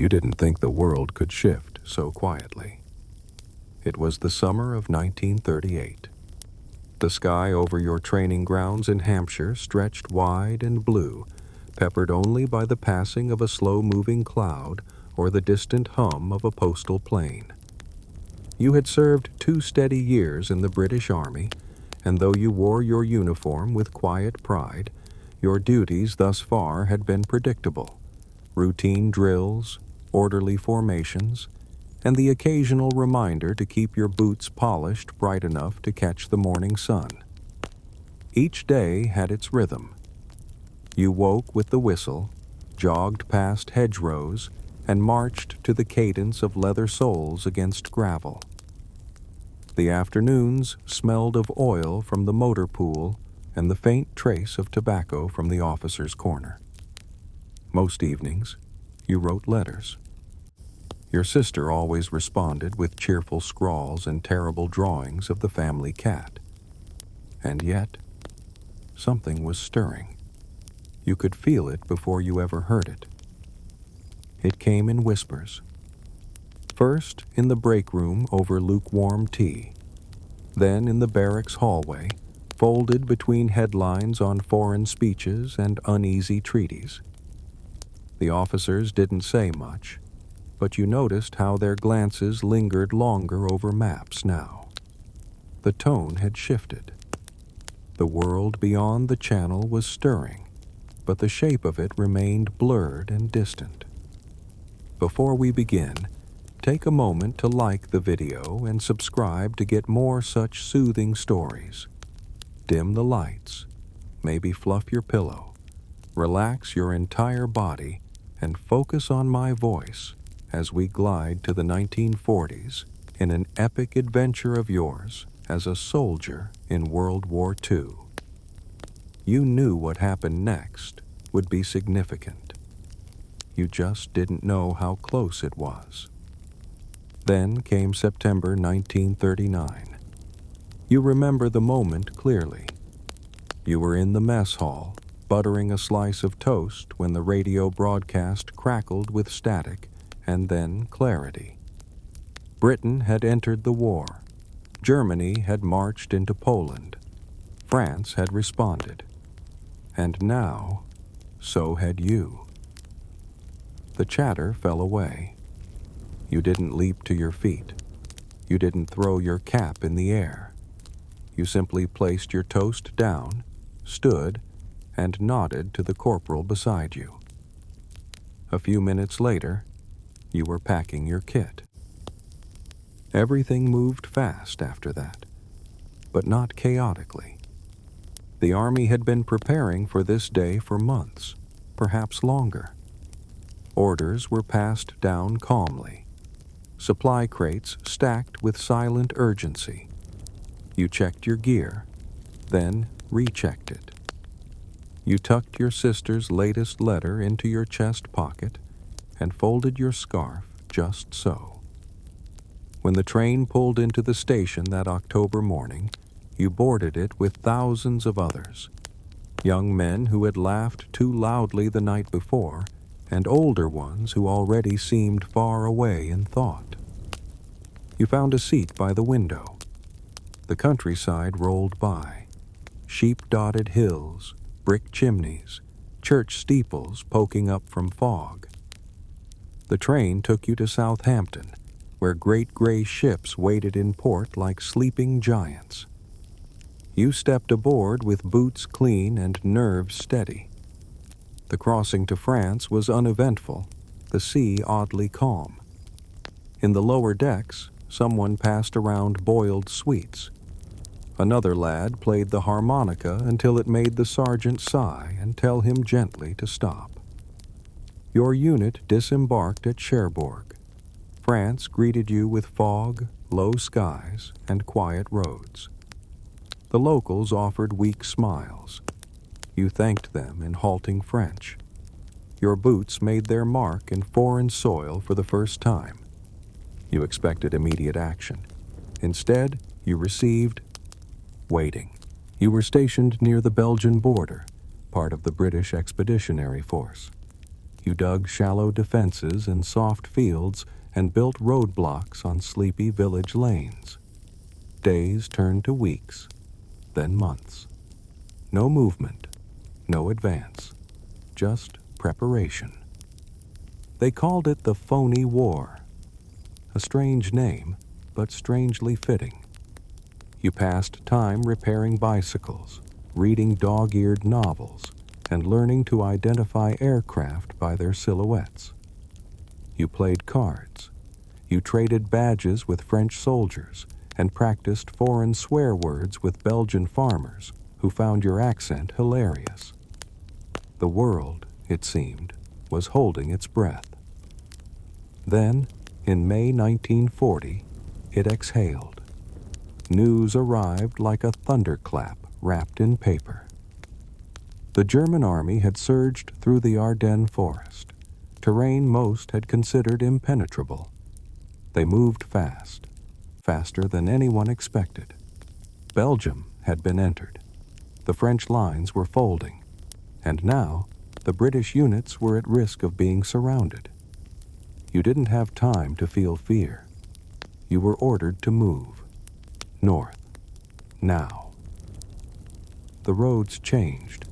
You didn't think the world could shift so quietly. It was the summer of 1938. The sky over your training grounds in Hampshire stretched wide and blue, peppered only by the passing of a slow-moving cloud or the distant hum of a postal plane. You had served 2 steady years in the British Army, and though you wore your uniform with quiet pride, your duties thus far had been predictable. Routine drills, orderly formations, and the occasional reminder to keep your boots polished bright enough to catch the morning sun. Each day had its rhythm. You woke with the whistle, jogged past hedgerows, and marched to the cadence of leather soles against gravel. The afternoons smelled of oil from the motor pool and the faint trace of tobacco from the officer's corner. Most evenings, you wrote letters. Your sister always responded with cheerful scrawls and terrible drawings of the family cat. And yet, something was stirring. You could feel it before you ever heard it. It came in whispers. First in the break room over lukewarm tea, then in the barracks hallway, folded between headlines on foreign speeches and uneasy treaties. The officers didn't say much, but you noticed how their glances lingered longer over maps now. The tone had shifted. The world beyond the channel was stirring, but the shape of it remained blurred and distant. Before we begin, take a moment to like the video and subscribe to get more such soothing stories. Dim the lights, maybe fluff your pillow, relax your entire body, and focus on my voice as we glide to the 1940s in an epic adventure of yours as a soldier in World War II. You knew what happened next would be significant. You just didn't know how close it was. Then came September 1939. You remember the moment clearly. You were in the mess hall, buttering a slice of toast when the radio broadcast crackled with static and then clarity. Britain had entered the war. Germany had marched into Poland. France had responded. And now, so had you. The chatter fell away. You didn't leap to your feet. You didn't throw your cap in the air. You simply placed your toast down, stood, and nodded to the corporal beside you. A few minutes later, you were packing your kit. Everything moved fast after that, but not chaotically. The Army had been preparing for this day for months, perhaps longer. Orders were passed down calmly. Supply crates stacked with silent urgency. You checked your gear, then rechecked it. You tucked your sister's latest letter into your chest pocket and folded your scarf just so. When the train pulled into the station that October morning, you boarded it with thousands of others, young men who had laughed too loudly the night before, and older ones who already seemed far away in thought. You found a seat by the window. The countryside rolled by. Sheep-dotted hills, brick chimneys, church steeples poking up from fog. The train took you to Southampton, where great gray ships waited in port like sleeping giants. You stepped aboard with boots clean and nerves steady. The crossing to France was uneventful, the sea oddly calm. In the lower decks, someone passed around boiled sweets. Another lad played the harmonica until it made the sergeant sigh and tell him gently to stop. Your unit disembarked at Cherbourg. France greeted you with fog, low skies, and quiet roads. The locals offered weak smiles. You thanked them in halting French. Your boots made their mark in foreign soil for the first time. You expected immediate action. Instead, you received waiting. You were stationed near the Belgian border, part of the British Expeditionary Force. You dug shallow defenses in soft fields and built roadblocks on sleepy village lanes. Days turned to weeks, then months. No movement, no advance, just preparation. They called it the Phony War. A strange name, but strangely fitting. You passed time repairing bicycles, reading dog-eared novels, and learning to identify aircraft by their silhouettes. You played cards. You traded badges with French soldiers and practiced foreign swear words with Belgian farmers who found your accent hilarious. The world, it seemed, was holding its breath. Then, in May 1940, it exhaled. News arrived like a thunderclap wrapped in paper. The German army had surged through the Ardennes forest, terrain most had considered impenetrable. They moved fast, faster than anyone expected. Belgium had been entered. The French lines were folding, and now the British units were at risk of being surrounded. You didn't have time to feel fear. You were ordered to move. North. Now. The roads changed.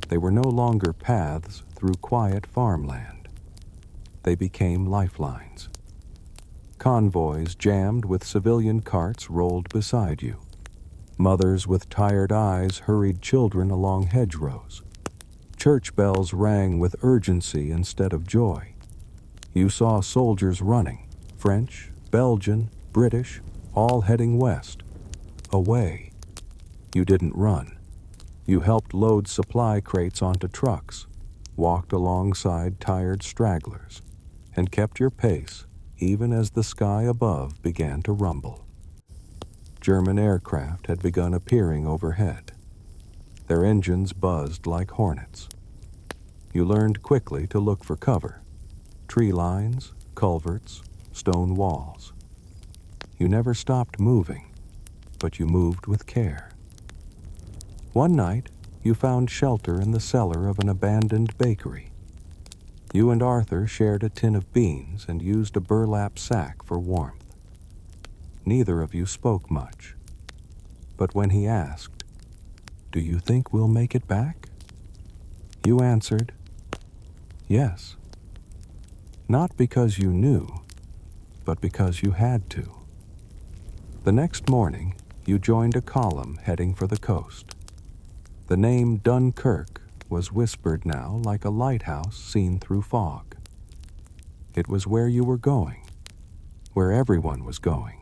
They were no longer paths through quiet farmland. They became lifelines. Convoys jammed with civilian carts rolled beside you. Mothers with tired eyes hurried children along hedgerows. Church bells rang with urgency instead of joy. You saw soldiers running, French, Belgian, British, all heading west. Away. You didn't run. You helped load supply crates onto trucks, walked alongside tired stragglers, and kept your pace even as the sky above began to rumble. German aircraft had begun appearing overhead. Their engines buzzed like hornets. You learned quickly to look for cover. Tree lines, culverts, stone walls. You never stopped moving, but you moved with care. One night, you found shelter in the cellar of an abandoned bakery. You and Arthur shared a tin of beans and used a burlap sack for warmth. Neither of you spoke much, but when he asked, "Do you think we'll make it back?" you answered, "Yes." Not because you knew, but because you had to. The next morning, you joined a column heading for the coast. The name Dunkirk was whispered now like a lighthouse seen through fog. It was where you were going, where everyone was going.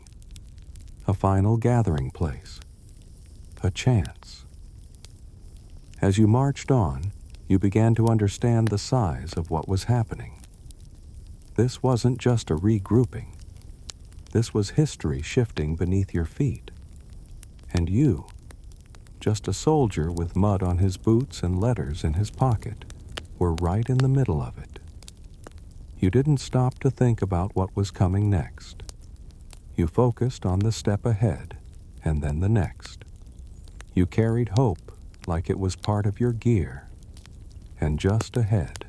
A final gathering place. A chance. As you marched on, you began to understand the size of what was happening. This wasn't just a regrouping. This was history shifting beneath your feet. And you, just a soldier with mud on his boots and letters in his pocket, were right in the middle of it. You didn't stop to think about what was coming next. You focused on the step ahead, and then the next. You carried hope like it was part of your gear. And just ahead,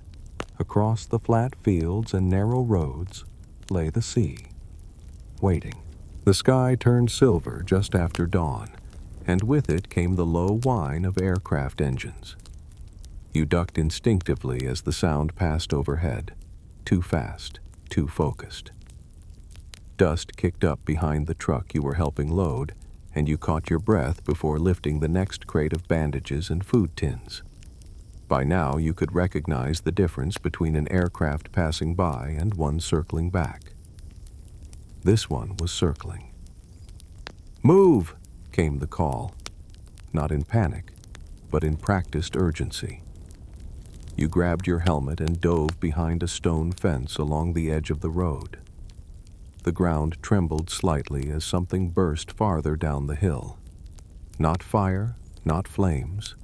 across the flat fields and narrow roads, lay the sea, waiting. The sky turned silver just after dawn, and with it came the low whine of aircraft engines. You ducked instinctively as the sound passed overhead, too fast, too focused. Dust kicked up behind the truck you were helping load, and you caught your breath before lifting the next crate of bandages and food tins. By now, you could recognize the difference between an aircraft passing by and one circling back. This one was circling. "Move!" came the call, not in panic, but in practiced urgency. You grabbed your helmet and dove behind a stone fence along the edge of the road. The ground trembled slightly as something burst farther down the hill. Not fire, not flames,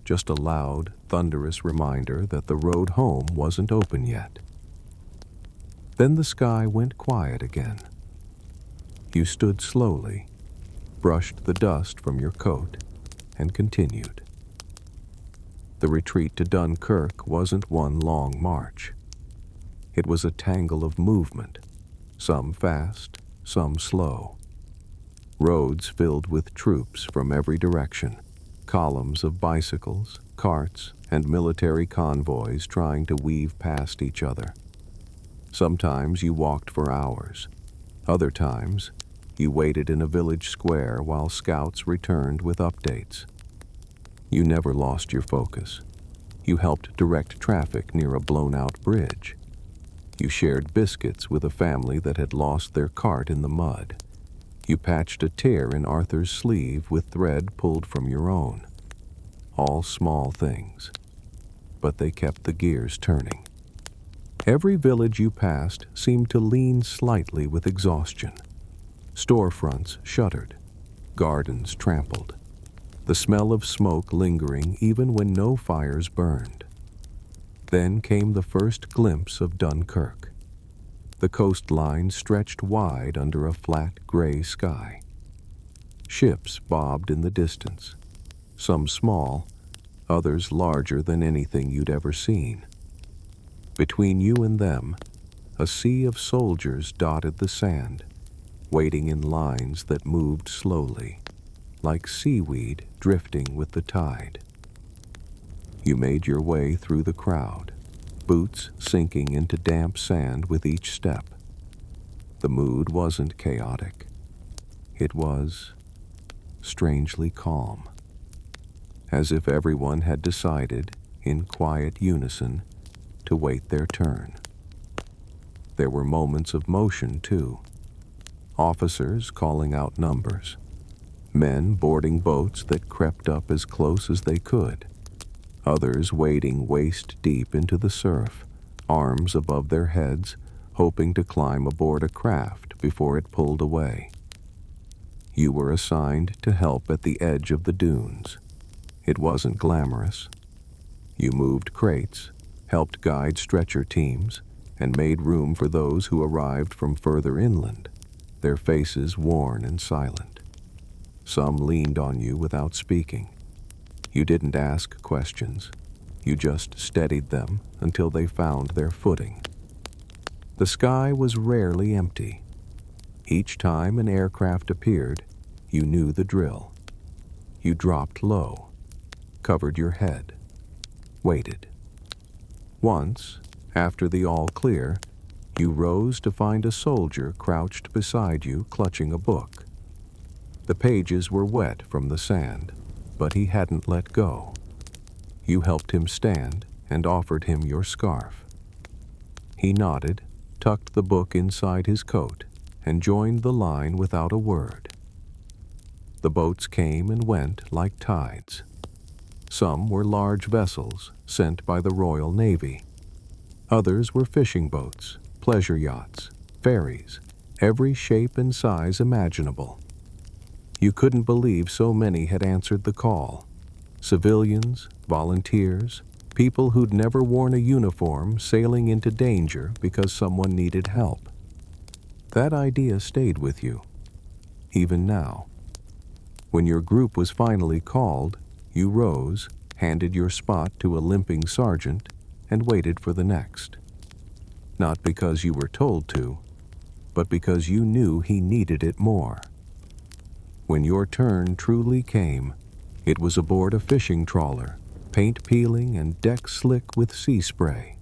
just a loud, thunderous reminder that the road home wasn't open yet. Then the sky went quiet again. You stood slowly, brushed the dust from your coat, and continued. The retreat to Dunkirk wasn't one long march. It was a tangle of movement, some fast, some slow. Roads filled with troops from every direction, columns of bicycles, carts, and military convoys trying to weave past each other. Sometimes you walked for hours. Other times, you waited in a village square while scouts returned with updates. You never lost your focus. You helped direct traffic near a blown-out bridge. You shared biscuits with a family that had lost their cart in the mud. You patched a tear in Arthur's sleeve with thread pulled from your own. All small things, but they kept the gears turning. Every village you passed seemed to lean slightly with exhaustion. Storefronts shuttered, gardens trampled, the smell of smoke lingering even when no fires burned. Then came the first glimpse of Dunkirk. The coastline stretched wide under a flat gray sky. Ships bobbed in the distance, some small, others larger than anything you'd ever seen. Between you and them, a sea of soldiers dotted the sand, waiting in lines that moved slowly, like seaweed drifting with the tide. You made your way through the crowd, boots sinking into damp sand with each step. The mood wasn't chaotic. It was strangely calm, as if everyone had decided, in quiet unison, to wait their turn. There were moments of motion, too. Officers calling out numbers, men boarding boats that crept up as close as they could, others wading waist-deep into the surf, arms above their heads, hoping to climb aboard a craft before it pulled away. You were assigned to help at the edge of the dunes. It wasn't glamorous. You moved crates, helped guide stretcher teams, and made room for those who arrived from further inland, their faces worn and silent. Some leaned on you without speaking. You didn't ask questions. You just steadied them until they found their footing. The sky was rarely empty. Each time an aircraft appeared, you knew the drill. You dropped low, covered your head, waited. Once, after the all clear, you rose to find a soldier crouched beside you clutching a book. The pages were wet from the sand, but he hadn't let go. You helped him stand and offered him your scarf. He nodded, tucked the book inside his coat, and joined the line without a word. The boats came and went like tides. Some were large vessels sent by the Royal Navy. Others were fishing boats, pleasure yachts, ferries, every shape and size imaginable. You couldn't believe so many had answered the call. Civilians, volunteers, people who'd never worn a uniform sailing into danger because someone needed help. That idea stayed with you, even now. When your group was finally called, you rose, handed your spot to a limping sergeant, and waited for the next. Not because you were told to, but because you knew he needed it more. When your turn truly came, it was aboard a fishing trawler, paint peeling and deck slick with sea spray.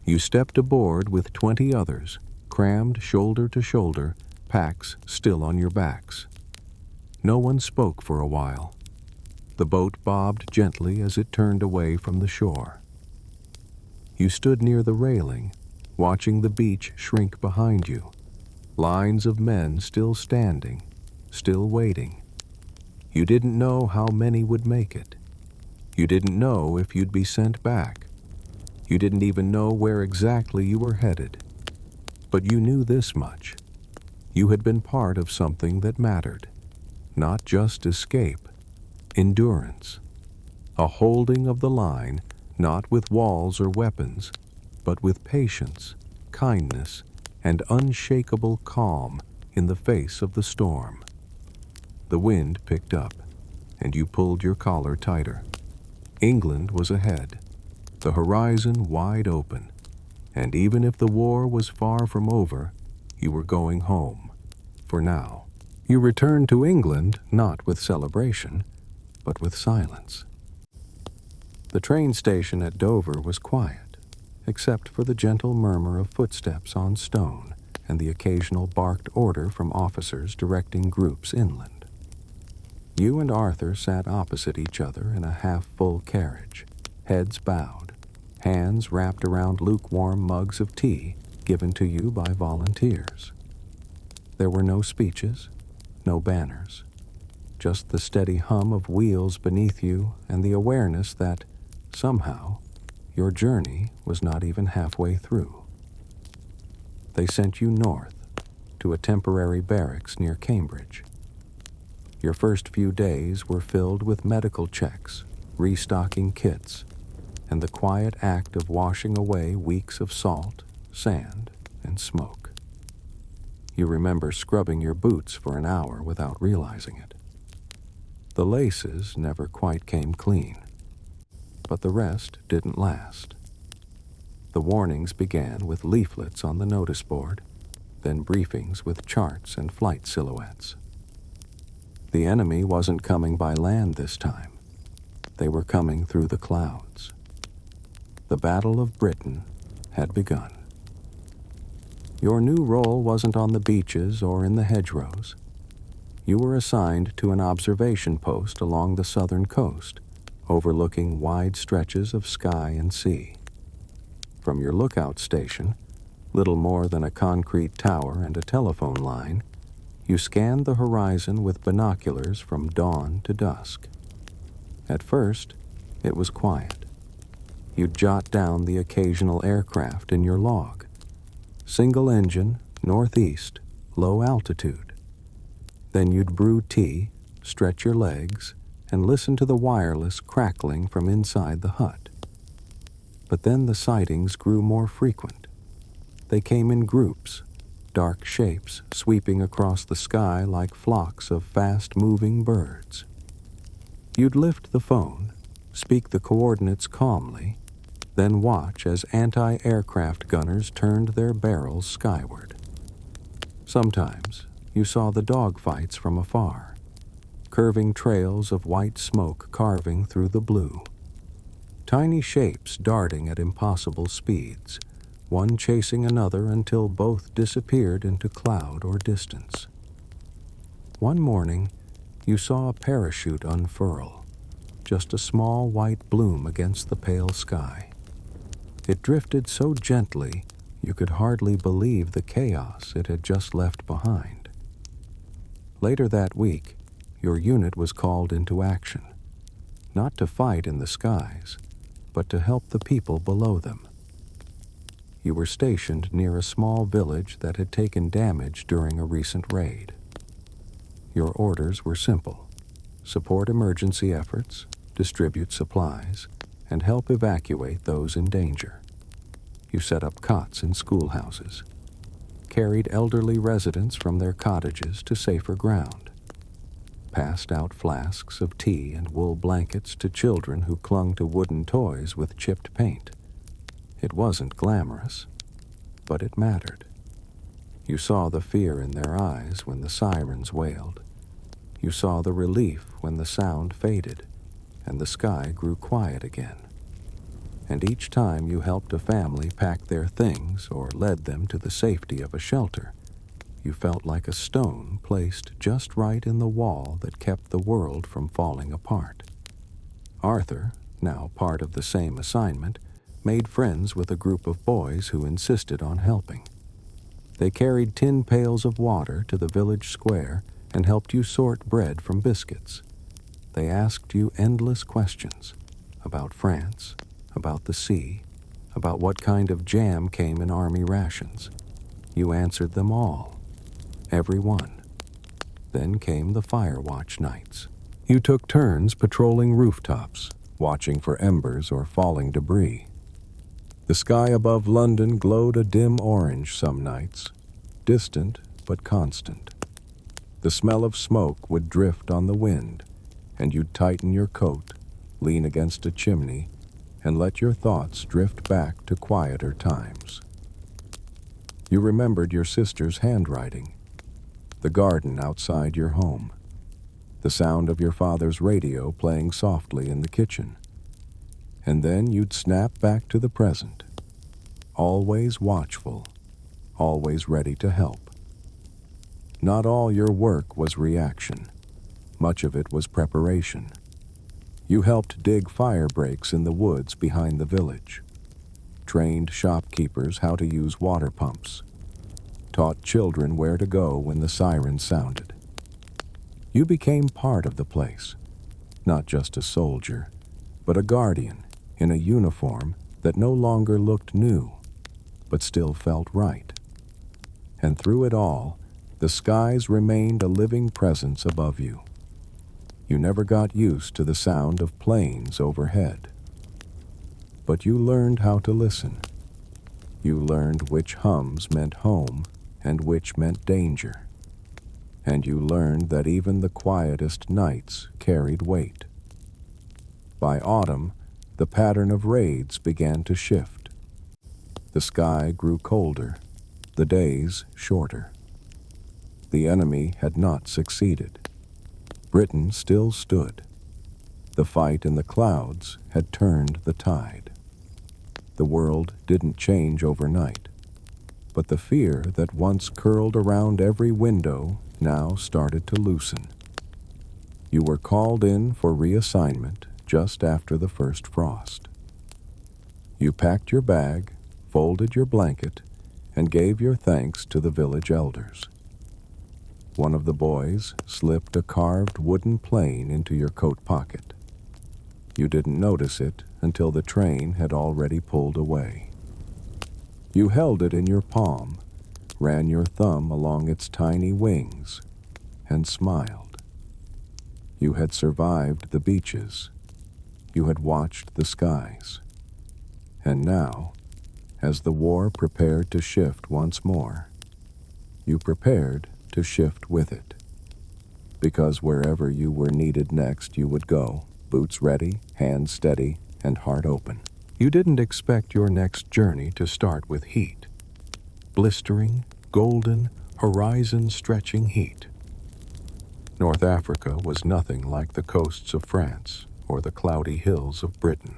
You stepped aboard with 20 others, crammed shoulder to shoulder, packs still on your backs. No one spoke for a while. The boat bobbed gently as it turned away from the shore. You stood near the railing, watching the beach shrink behind you, lines of men still standing, still waiting. You didn't know how many would make it. You didn't know if you'd be sent back. You didn't even know where exactly you were headed. But you knew this much. You had been part of something that mattered. Not just escape, endurance. A holding of the line, not with walls or weapons, but with patience, kindness, and unshakable calm in the face of the storm. The wind picked up, and you pulled your collar tighter. England was ahead, the horizon wide open, and even if the war was far from over, you were going home, for now. You returned to England not with celebration, but with silence. The train station at Dover was quiet, except for the gentle murmur of footsteps on stone and the occasional barked order from officers directing groups inland. You and Arthur sat opposite each other in a half-full carriage, heads bowed, hands wrapped around lukewarm mugs of tea given to you by volunteers. There were no speeches, no banners, just the steady hum of wheels beneath you and the awareness that, somehow, your journey was not even halfway through. They sent you north, to a temporary barracks near Cambridge. Your first few days were filled with medical checks, restocking kits, and the quiet act of washing away weeks of salt, sand, and smoke. You remember scrubbing your boots for an hour without realizing it. The laces never quite came clean, but the rest didn't last. The warnings began with leaflets on the notice board, then briefings with charts and flight silhouettes. The enemy wasn't coming by land this time. They were coming through the clouds. The Battle of Britain had begun. Your new role wasn't on the beaches or in the hedgerows. You were assigned to an observation post along the southern coast, overlooking wide stretches of sky and sea. From your lookout station, little more than a concrete tower and a telephone line, you scanned the horizon with binoculars from dawn to dusk. At first, it was quiet. You'd jot down the occasional aircraft in your log. Single engine, northeast, low altitude. Then you'd brew tea, stretch your legs, and listen to the wireless crackling from inside the hut. But then the sightings grew more frequent. They came in groups, dark shapes sweeping across the sky like flocks of fast-moving birds. You'd lift the phone, speak the coordinates calmly, then watch as anti-aircraft gunners turned their barrels skyward. Sometimes you saw the dogfights from afar, curving trails of white smoke carving through the blue. Tiny shapes darting at impossible speeds, one chasing another until both disappeared into cloud or distance. One morning, you saw a parachute unfurl, just a small white bloom against the pale sky. It drifted so gently you could hardly believe the chaos it had just left behind. Later that week, your unit was called into action, not to fight in the skies, but to help the people below them. You were stationed near a small village that had taken damage during a recent raid. Your orders were simple: support emergency efforts, distribute supplies, and help evacuate those in danger. You set up cots in schoolhouses, carried elderly residents from their cottages to safer ground, passed out flasks of tea and wool blankets to children who clung to wooden toys with chipped paint. It wasn't glamorous, but it mattered. You saw the fear in their eyes when the sirens wailed. You saw the relief when the sound faded and the sky grew quiet again. And each time you helped a family pack their things or led them to the safety of a shelter, you felt like a stone placed just right in the wall that kept the world from falling apart. Arthur, now part of the same assignment, made friends with a group of boys who insisted on helping. They carried tin pails of water to the village square and helped you sort bread from biscuits. They asked you endless questions about France, about the sea, about what kind of jam came in army rations. You answered them all, every one. Then came the fire watch nights. You took turns patrolling rooftops, watching for embers or falling debris. The sky above London glowed a dim orange some nights, distant but constant. The smell of smoke would drift on the wind, and you'd tighten your coat, lean against a chimney, and let your thoughts drift back to quieter times. You remembered your sister's handwriting, the garden outside your home, the sound of your father's radio playing softly in the kitchen. And then you'd snap back to the present, always watchful, always ready to help. Not all your work was reaction. Much of it was preparation. You helped dig fire breaks in the woods behind the village, trained shopkeepers how to use water pumps, taught children where to go when the sirens sounded. You became part of the place, not just a soldier, but a guardian in a uniform that no longer looked new, but still felt right. And through it all, the skies remained a living presence above you. You never got used to the sound of planes overhead. But you learned how to listen. You learned which hums meant home and which meant danger. And you learned that even the quietest nights carried weight. By autumn, the pattern of raids began to shift. The sky grew colder, the days shorter. The enemy had not succeeded. Britain still stood. The fight in the clouds had turned the tide. The world didn't change overnight, but the fear that once curled around every window now started to loosen. You were called in for reassignment just after the first frost. You packed your bag, folded your blanket, and gave your thanks to the village elders. One of the boys slipped a carved wooden plane into your coat pocket. You didn't notice it until the train had already pulled away. You held it in your palm, ran your thumb along its tiny wings, and smiled. You had survived the beaches. You had watched the skies. And now, as the war prepared to shift once more, you prepared to shift with it. Because wherever you were needed next, you would go, boots ready, hands steady, and heart open. You didn't expect your next journey to start with heat. Blistering, golden, horizon-stretching heat. North Africa was nothing like the coasts of France or the cloudy hills of Britain.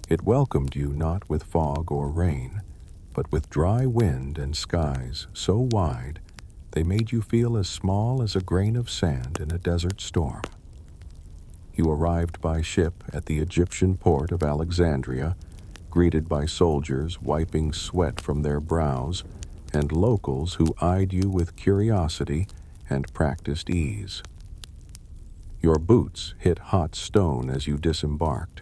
It welcomed you not with fog or rain, but with dry wind and skies so wide they made you feel as small as a grain of sand in a desert storm. You arrived by ship at the Egyptian port of Alexandria, greeted by soldiers wiping sweat from their brows and locals who eyed you with curiosity and practiced ease. Your boots hit hot stone as you disembarked,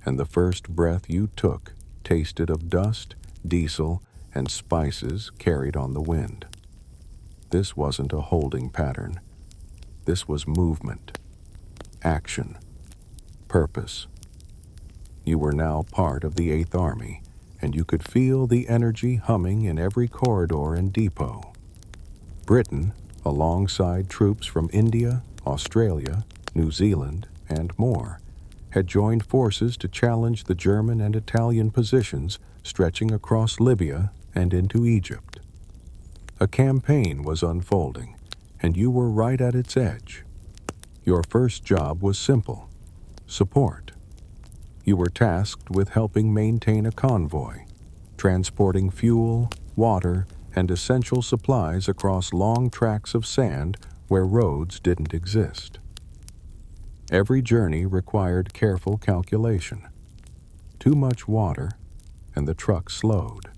and the first breath you took tasted of dust, diesel, and spices carried on the wind. This wasn't a holding pattern. This was movement, action, purpose. You were now part of the 8th Army, and you could feel the energy humming in every corridor and depot. Britain, alongside troops from India, Australia, New Zealand, and more, had joined forces to challenge the German and Italian positions stretching across Libya and into Egypt. A campaign was unfolding, and you were right at its edge. Your first job was simple: support. You were tasked with helping maintain a convoy, transporting fuel, water, and essential supplies across long tracts of sand where roads didn't exist. Every journey required careful calculation. Too much water, and the truck slowed.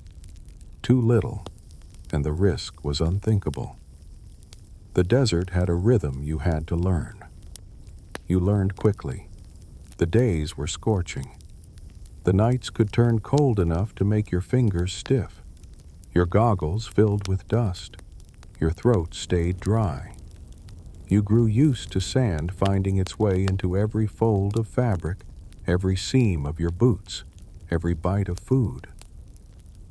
Too little, and the risk was unthinkable. The desert had a rhythm you had to learn. You learned quickly. The days were scorching. The nights could turn cold enough to make your fingers stiff. Your goggles filled with dust. Your throat stayed dry. You grew used to sand finding its way into every fold of fabric, every seam of your boots, every bite of food.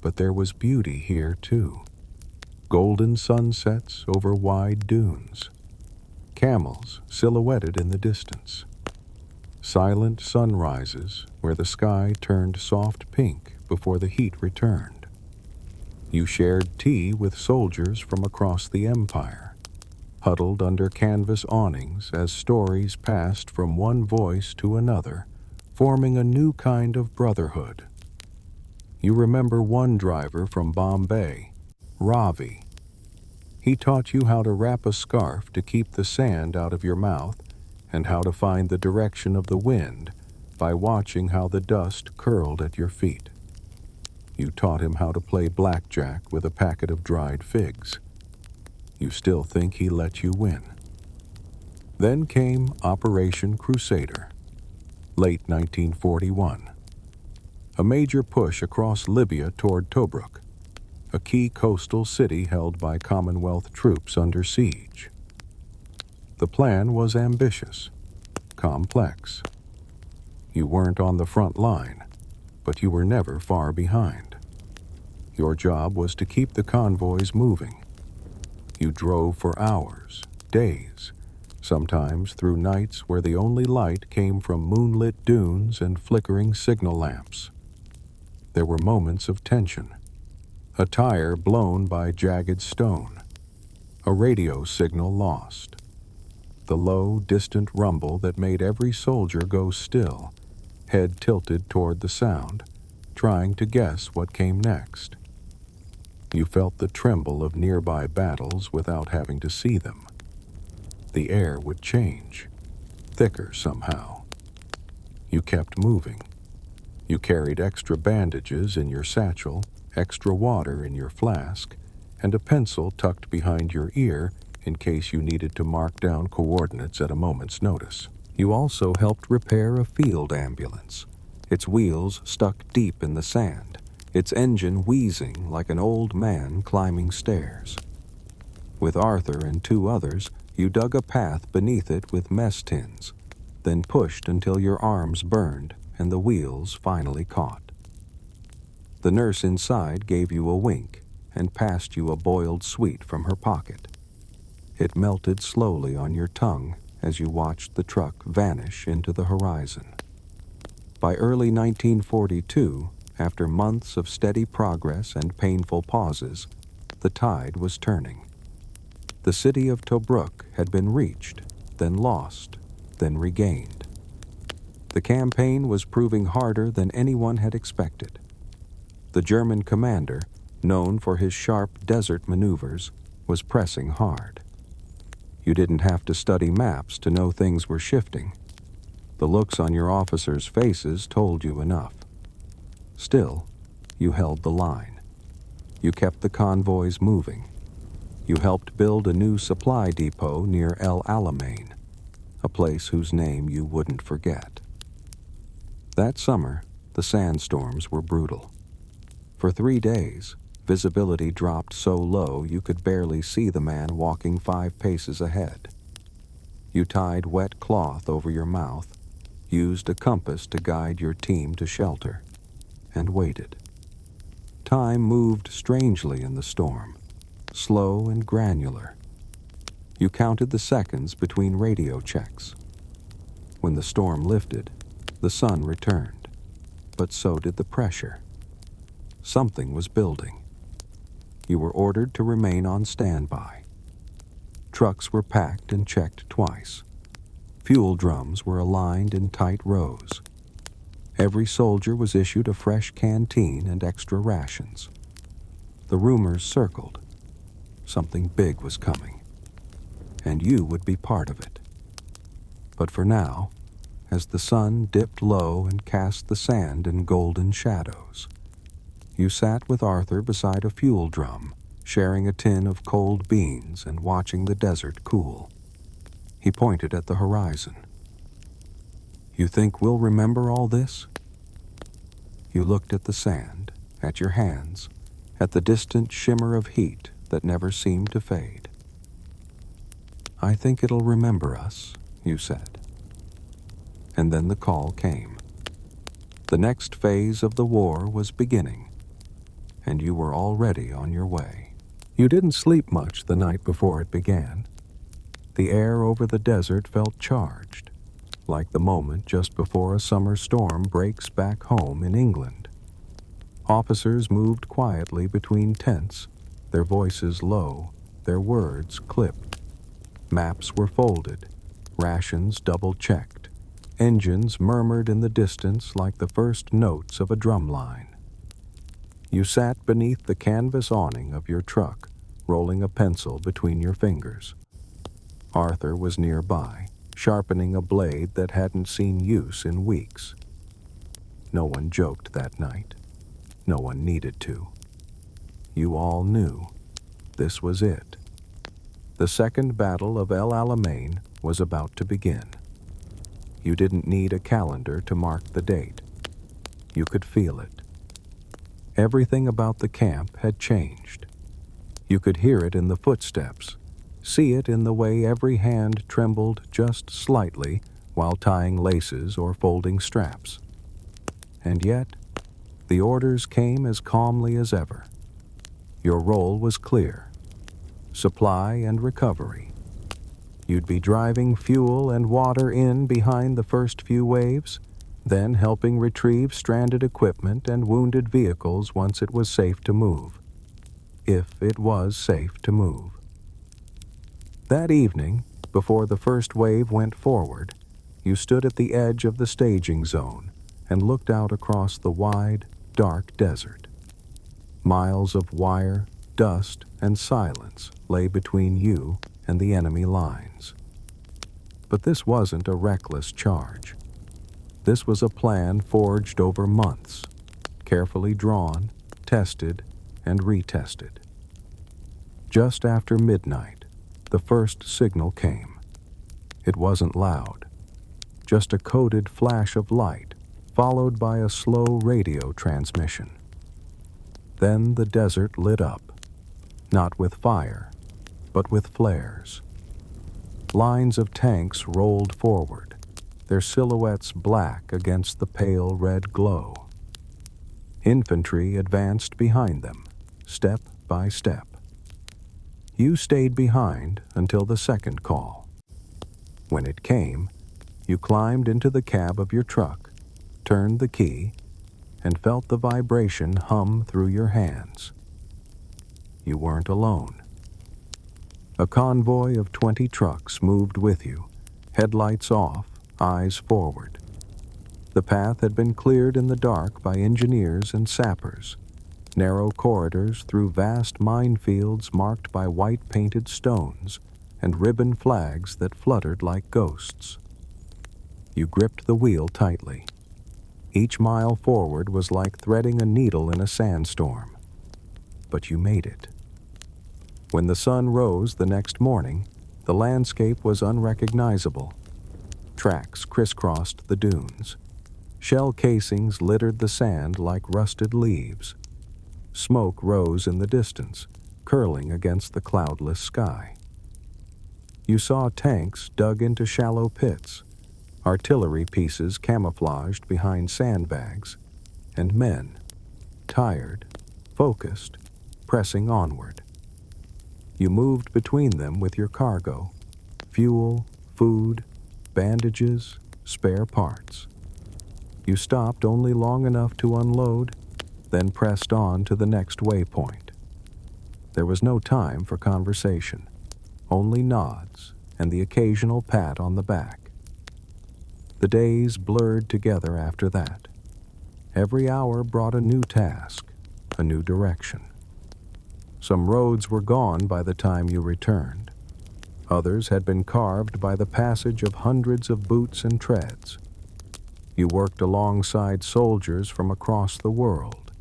But there was beauty here too. Golden sunsets over wide dunes. Camels silhouetted in the distance. Silent sunrises where the sky turned soft pink before the heat returned. You shared tea with soldiers from across the empire, huddled under canvas awnings as stories passed from one voice to another, forming a new kind of brotherhood. You remember one driver from Bombay, Ravi. He taught you how to wrap a scarf to keep the sand out of your mouth and how to find the direction of the wind by watching how the dust curled at your feet. You taught him how to play blackjack with a packet of dried figs. You still think he let you win. Then came Operation Crusader, late 1941. A major push across Libya toward Tobruk, a key coastal city held by Commonwealth troops under siege. The plan was ambitious, complex. You weren't on the front line, but you were never far behind. Your job was to keep the convoys moving. You drove for hours, days, sometimes through nights where the only light came from moonlit dunes and flickering signal lamps. There were moments of tension. A tire blown by jagged stone. A radio signal lost. The low, distant rumble that made every soldier go still, head tilted toward the sound, trying to guess what came next. You felt the tremble of nearby battles without having to see them. The air would change, thicker somehow. You kept moving. You carried extra bandages in your satchel, extra water in your flask, and a pencil tucked behind your ear in case you needed to mark down coordinates at a moment's notice. You also helped repair a field ambulance, its wheels stuck deep in the sand, its engine wheezing like an old man climbing stairs. With Arthur and two others, you dug a path beneath it with mess tins, then pushed until your arms burned and the wheels finally caught. The nurse inside gave you a wink and passed you a boiled sweet from her pocket. It melted slowly on your tongue as you watched the truck vanish into the horizon. By early 1942, after months of steady progress and painful pauses, the tide was turning. The city of Tobruk had been reached, then lost, then regained. The campaign was proving harder than anyone had expected. The German commander, known for his sharp desert maneuvers, was pressing hard. You didn't have to study maps to know things were shifting. The looks on your officers' faces told you enough. Still, you held the line. You kept the convoys moving. You helped build a new supply depot near El Alamein, a place whose name you wouldn't forget. That summer, the sandstorms were brutal. For 3 days, visibility dropped so low you could barely see the man walking 5 paces ahead. You tied wet cloth over your mouth, used a compass to guide your team to shelter, and waited. Time moved strangely in the storm, slow and granular. You counted the seconds between radio checks. When the storm lifted, the sun returned, but so did the pressure. Something was building. You were ordered to remain on standby. Trucks were packed and checked twice. Fuel drums were aligned in tight rows. Every soldier was issued a fresh canteen and extra rations. The rumors circled. Something big was coming, and you would be part of it. But for now, as the sun dipped low and cast the sand in golden shadows, you sat with Arthur beside a fuel drum, sharing a tin of cold beans and watching the desert cool. He pointed at the horizon. "You think we'll remember all this?" You looked at the sand, at your hands, at the distant shimmer of heat that never seemed to fade. "I think it'll remember us," you said. And then the call came. The next phase of the war was beginning, and you were already on your way. You didn't sleep much the night before it began. The air over the desert felt charged. like the moment just before a summer storm breaks back home in England. Officers moved quietly between tents, their voices low, their words clipped. Maps were folded, rations double-checked. Engines murmured in the distance like the first notes of a drum line. You sat beneath the canvas awning of your truck, rolling a pencil between your fingers. Arthur was nearby, sharpening a blade that hadn't seen use in weeks. No one joked that night. No one needed to. You all knew this was it. The Second Battle of El Alamein was about to begin. You didn't need a calendar to mark the date. You could feel it. Everything about the camp had changed. You could hear it in the footsteps, see it in the way every hand trembled just slightly while tying laces or folding straps. And yet, the orders came as calmly as ever. Your role was clear: supply and recovery. You'd be driving fuel and water in behind the first few waves, then helping retrieve stranded equipment and wounded vehicles once it was safe to move. If it was safe to move. That evening, before the first wave went forward, you stood at the edge of the staging zone and looked out across the wide, dark desert. Miles of wire, dust, and silence lay between you and the enemy lines. But this wasn't a reckless charge. This was a plan forged over months, carefully drawn, tested, and retested. Just after midnight, the first signal came. It wasn't loud, just a coded flash of light, followed by a slow radio transmission. Then the desert lit up, not with fire, but with flares. Lines of tanks rolled forward, their silhouettes black against the pale red glow. Infantry advanced behind them, step by step. You stayed behind until the second call. When it came, you climbed into the cab of your truck, turned the key, and felt the vibration hum through your hands. You weren't alone. A convoy of 20 trucks moved with you, headlights off, eyes forward. The path had been cleared in the dark by engineers and sappers, narrow corridors through vast minefields marked by white-painted stones and ribbon flags that fluttered like ghosts. You gripped the wheel tightly. Each mile forward was like threading a needle in a sandstorm. But you made it. When the sun rose the next morning, the landscape was unrecognizable. Tracks crisscrossed the dunes. Shell casings littered the sand like rusted leaves. Smoke rose in the distance, curling against the cloudless sky. You saw tanks dug into shallow pits, artillery pieces camouflaged behind sandbags, and men, tired, focused, pressing onward. You moved between them with your cargo: fuel, food, bandages, spare parts. You stopped only long enough to unload, then pressed on to the next waypoint. There was no time for conversation, only nods and the occasional pat on the back. The days blurred together after that. Every hour brought a new task, a new direction. Some roads were gone by the time you returned. Others had been carved by the passage of hundreds of boots and treads. You worked alongside soldiers from across the world,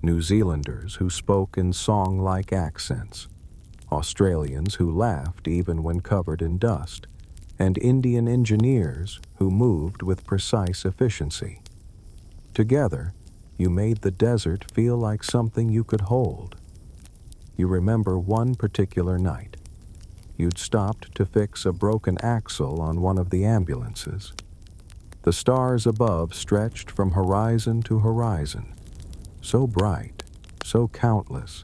New Zealanders who spoke in song-like accents, Australians who laughed even when covered in dust, and Indian engineers who moved with precise efficiency. Together, you made the desert feel like something you could hold. You remember one particular night. You'd stopped to fix a broken axle on one of the ambulances. The stars above stretched from horizon to horizon, so bright, so countless,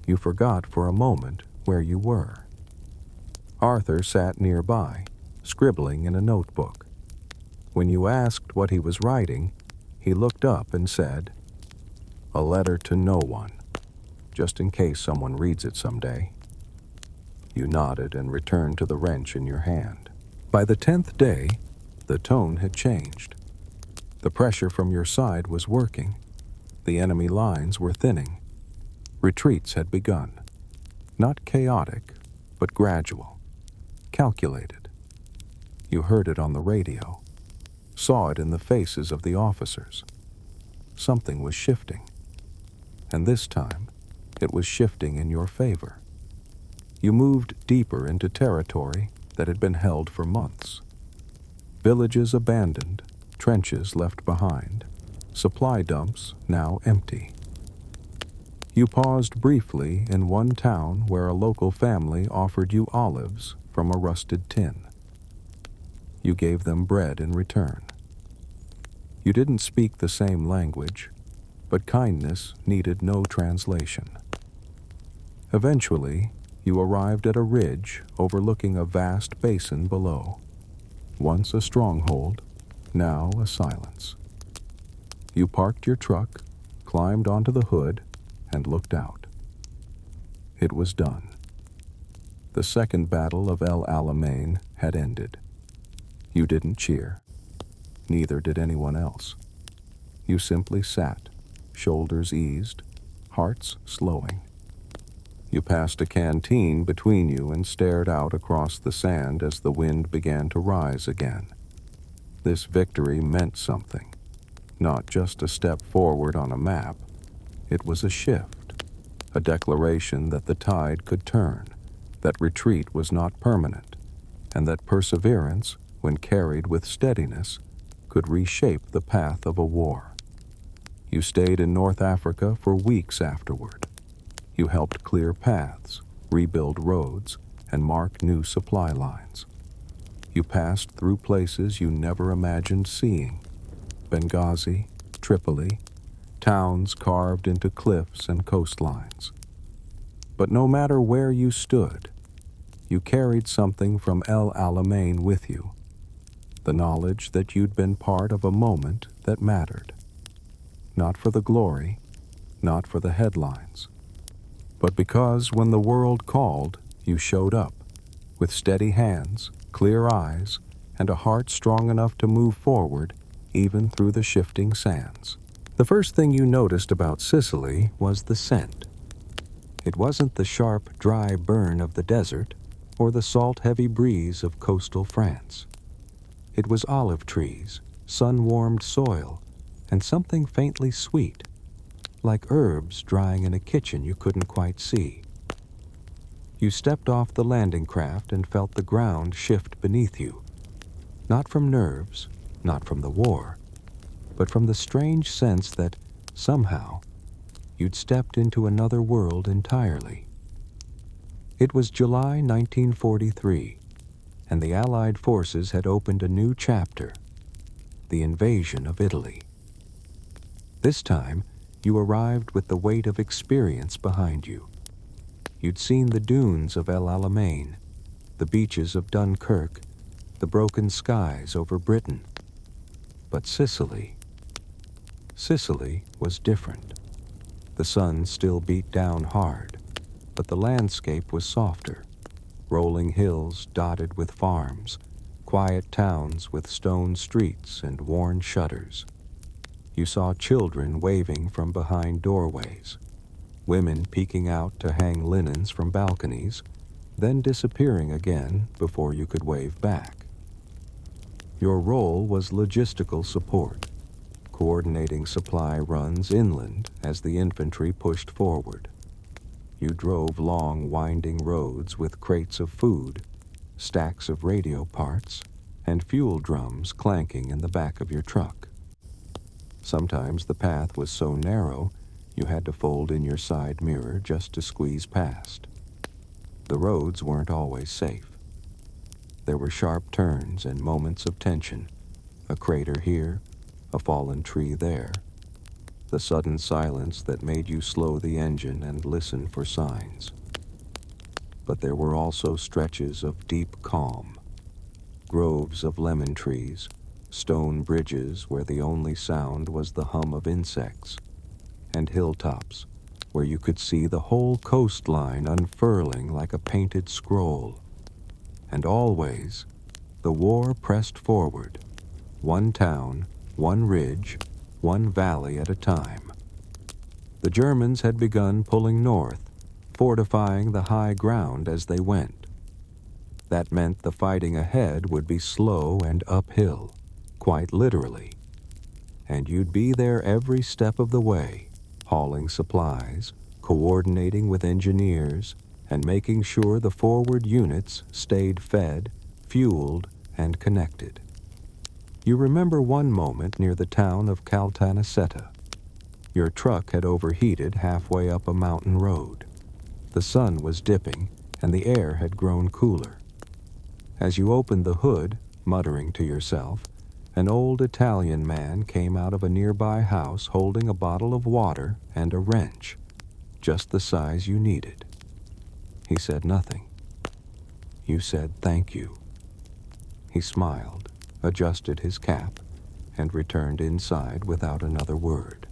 you forgot for a moment where you were. Arthur sat nearby, scribbling in a notebook. When you asked what he was writing, he looked up and said, "A letter to no one, just in case someone reads it someday." You nodded and returned to the wrench in your hand. By the 10th day, the tone had changed. The pressure from your side was working. The enemy lines were thinning. Retreats had begun. Not chaotic, but gradual, calculated. You heard it on the radio, saw it in the faces of the officers. Something was shifting. And this time, it was shifting in your favor. You moved deeper into territory that had been held for months. Villages abandoned, trenches left behind, supply dumps now empty. You paused briefly in one town where a local family offered you olives from a rusted tin. You gave them bread in return. You didn't speak the same language, but kindness needed no translation. Eventually, you arrived at a ridge overlooking a vast basin below. Once a stronghold, now a silence. You parked your truck, climbed onto the hood, and looked out. It was done. The second battle of El Alamein had ended. You didn't cheer. Neither did anyone else. You simply sat, shoulders eased, hearts slowing. You passed a canteen between you and stared out across the sand as the wind began to rise again. This victory meant something. Not just a step forward on a map. It was a shift, a declaration that the tide could turn, that retreat was not permanent, and that perseverance, when carried with steadiness, could reshape the path of a war. You stayed in North Africa for weeks afterward. You helped clear paths, rebuild roads, and mark new supply lines. You passed through places you never imagined seeing: Benghazi, Tripoli, towns carved into cliffs and coastlines. But no matter where you stood, you carried something from El Alamein with you, the knowledge that you'd been part of a moment that mattered. Not for the glory, not for the headlines, but because when the world called, you showed up, with steady hands, clear eyes, and a heart strong enough to move forward even through the shifting sands. The first thing you noticed about Sicily was the scent. It wasn't the sharp, dry burn of the desert or the salt-heavy breeze of coastal France. It was olive trees, sun-warmed soil, and something faintly sweet, like herbs drying in a kitchen you couldn't quite see. You stepped off the landing craft and felt the ground shift beneath you, not from nerves, not from the war, but from the strange sense that, somehow, you'd stepped into another world entirely. It was July 1943, and the Allied forces had opened a new chapter, the invasion of Italy. This time, you arrived with the weight of experience behind you. You'd seen the dunes of El Alamein, the beaches of Dunkirk, the broken skies over Britain. But Sicily was different. The sun still beat down hard, but the landscape was softer. Rolling hills dotted with farms, quiet towns with stone streets and worn shutters. You saw children waving from behind doorways, women peeking out to hang linens from balconies, then disappearing again before you could wave back. Your role was logistical support, coordinating supply runs inland as the infantry pushed forward. You drove long, winding roads with crates of food, stacks of radio parts, and fuel drums clanking in the back of your truck. Sometimes the path was so narrow you had to fold in your side mirror just to squeeze past. The roads weren't always safe. There were sharp turns and moments of tension, a crater here, a fallen tree there, the sudden silence that made you slow the engine and listen for signs. But there were also stretches of deep calm, groves of lemon trees, stone bridges where the only sound was the hum of insects, and hilltops where you could see the whole coastline unfurling like a painted scroll. And always, the war pressed forward, one town, one ridge, one valley at a time. The Germans had begun pulling north, fortifying the high ground as they went. That meant the fighting ahead would be slow and uphill, quite literally. And you'd be there every step of the way, hauling supplies, coordinating with engineers, and making sure the forward units stayed fed, fueled, and connected. You remember one moment near the town of Caltanissetta. Your truck had overheated halfway up a mountain road. The sun was dipping, and the air had grown cooler. As you opened the hood, muttering to yourself, an old Italian man came out of a nearby house holding a bottle of water and a wrench, just the size you needed. He said nothing. You said thank you. He smiled, adjusted his cap, and returned inside without another word.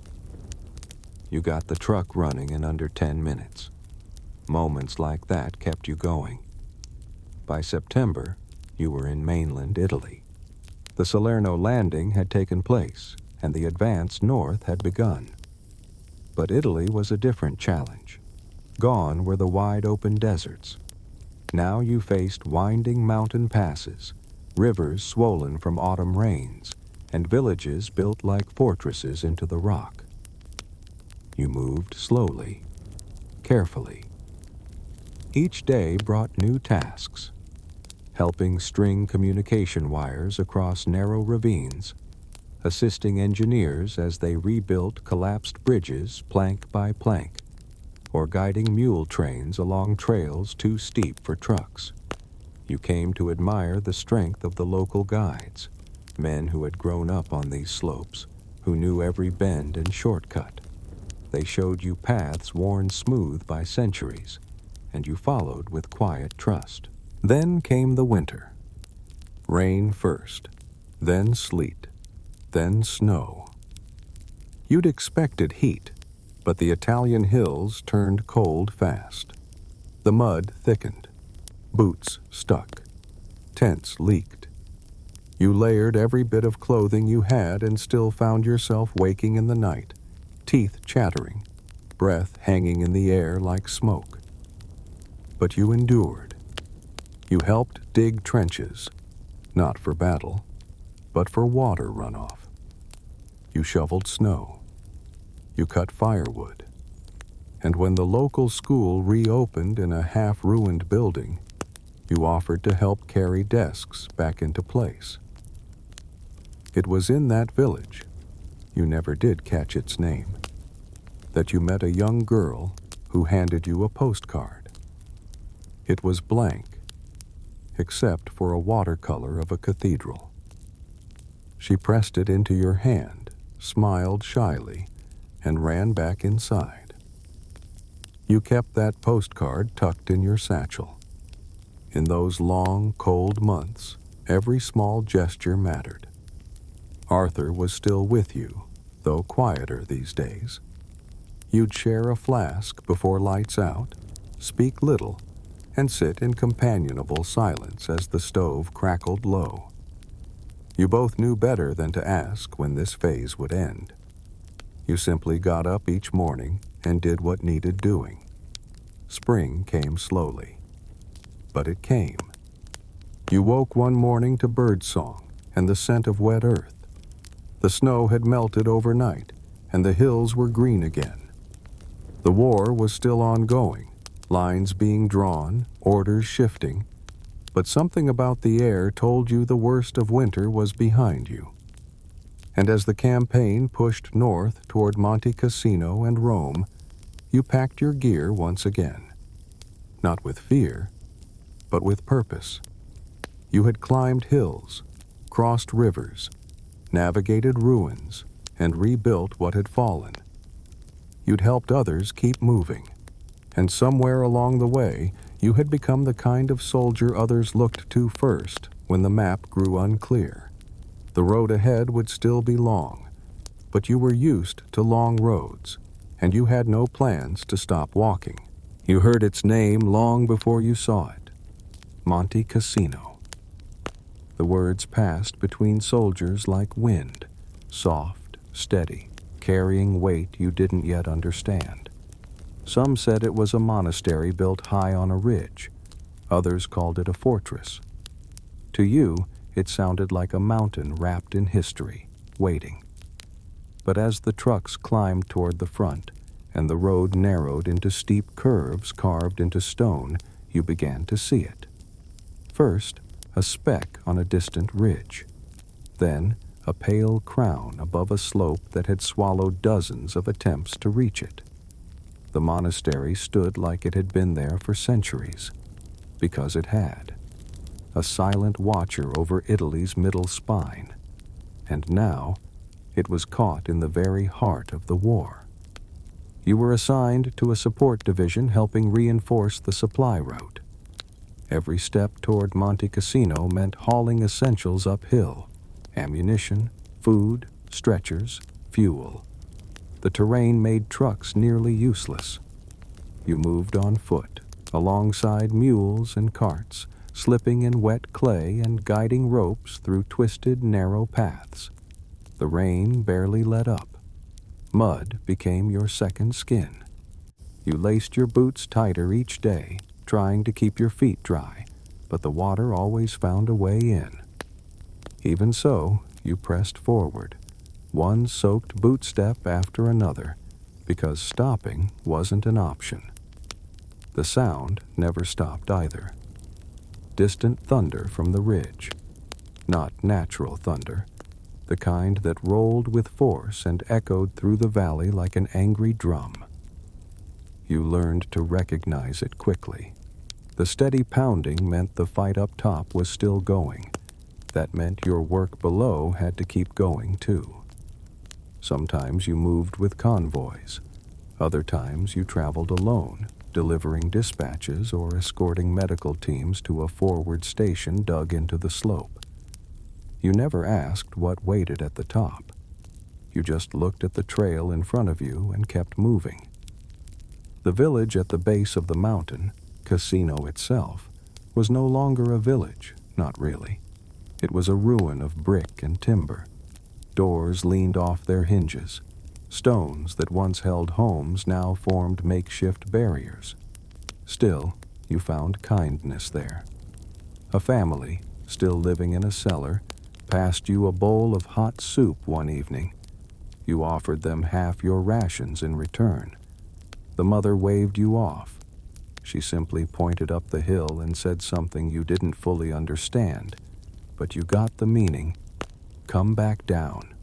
You got the truck running in under 10 minutes. Moments like that kept you going. By September, you were in mainland Italy. The Salerno landing had taken place, and the advance north had begun. But Italy was a different challenge. Gone were the wide-open deserts. Now you faced winding mountain passes, rivers swollen from autumn rains, and villages built like fortresses into the rock. You moved slowly, carefully. Each day brought new tasks, helping string communication wires across narrow ravines, assisting engineers as they rebuilt collapsed bridges plank by plank, or guiding mule trains along trails too steep for trucks. You came to admire the strength of the local guides, men who had grown up on these slopes, who knew every bend and shortcut. They showed you paths worn smooth by centuries, and you followed with quiet trust. Then came the winter. Rain first, then sleet, then snow. You'd expected heat, but the Italian hills turned cold fast. The mud thickened. Boots stuck. Tents leaked. You layered every bit of clothing you had and still found yourself waking in the night, teeth chattering, breath hanging in the air like smoke. But you endured. You helped dig trenches, not for battle, but for water runoff. You shoveled snow. You cut firewood. And when the local school reopened in a half-ruined building, you offered to help carry desks back into place. It was in that village, you never did catch its name, that you met a young girl who handed you a postcard. It was blank, except for a watercolor of a cathedral. She pressed it into your hand, smiled shyly, and ran back inside. You kept that postcard tucked in your satchel. In those long, cold months, every small gesture mattered. Arthur was still with you, though quieter these days. You'd share a flask before lights out, speak little, and sit in companionable silence as the stove crackled low. You both knew better than to ask when this phase would end. You simply got up each morning and did what needed doing. Spring came slowly, but it came. You woke one morning to birdsong and the scent of wet earth. The snow had melted overnight, and the hills were green again. The war was still ongoing, lines being drawn, orders shifting, but something about the air told you the worst of winter was behind you. And as the campaign pushed north toward Monte Cassino and Rome, you packed your gear once again. Not with fear, but with purpose. You had climbed hills, crossed rivers, navigated ruins, and rebuilt what had fallen. You'd helped others keep moving, and somewhere along the way, you had become the kind of soldier others looked to first when the map grew unclear. The road ahead would still be long, but you were used to long roads, and you had no plans to stop walking. You heard its name long before you saw it: Monte Cassino. The words passed between soldiers like wind, soft, steady, carrying weight you didn't yet understand. Some said it was a monastery built high on a ridge. Others called it a fortress. To you, it sounded like a mountain wrapped in history, waiting. But as the trucks climbed toward the front, and the road narrowed into steep curves carved into stone, you began to see it. First, a speck on a distant ridge. Then, a pale crown above a slope that had swallowed dozens of attempts to reach it. The monastery stood like it had been there for centuries, because it had. A silent watcher over Italy's middle spine. And now, it was caught in the very heart of the war. You were assigned to a support division helping reinforce the supply route. Every step toward Monte Cassino meant hauling essentials uphill: ammunition, food, stretchers, fuel. The terrain made trucks nearly useless. You moved on foot, alongside mules and carts, slipping in wet clay and guiding ropes through twisted, narrow paths. The rain barely let up. Mud became your second skin. You laced your boots tighter each day, trying to keep your feet dry, but the water always found a way in. Even so, you pressed forward, one soaked boot step after another, because stopping wasn't an option. The sound never stopped either. Distant thunder from the ridge. Not natural thunder, the kind that rolled with force and echoed through the valley like an angry drum. You learned to recognize it quickly. The steady pounding meant the fight up top was still going. That meant your work below had to keep going too. Sometimes you moved with convoys. Other times you traveled alone, delivering dispatches or escorting medical teams to a forward station dug into the slope. You never asked what waited at the top. You just looked at the trail in front of you and kept moving. The village at the base of the mountain, Cassino itself, was no longer a village, not really. It was a ruin of brick and timber. Doors leaned off their hinges. Stones that once held homes now formed makeshift barriers. Still, you found kindness there. A family, still living in a cellar, passed you a bowl of hot soup one evening. You offered them half your rations in return. The mother waved you off. She simply pointed up the hill and said something you didn't fully understand, but you got the meaning. Come back down.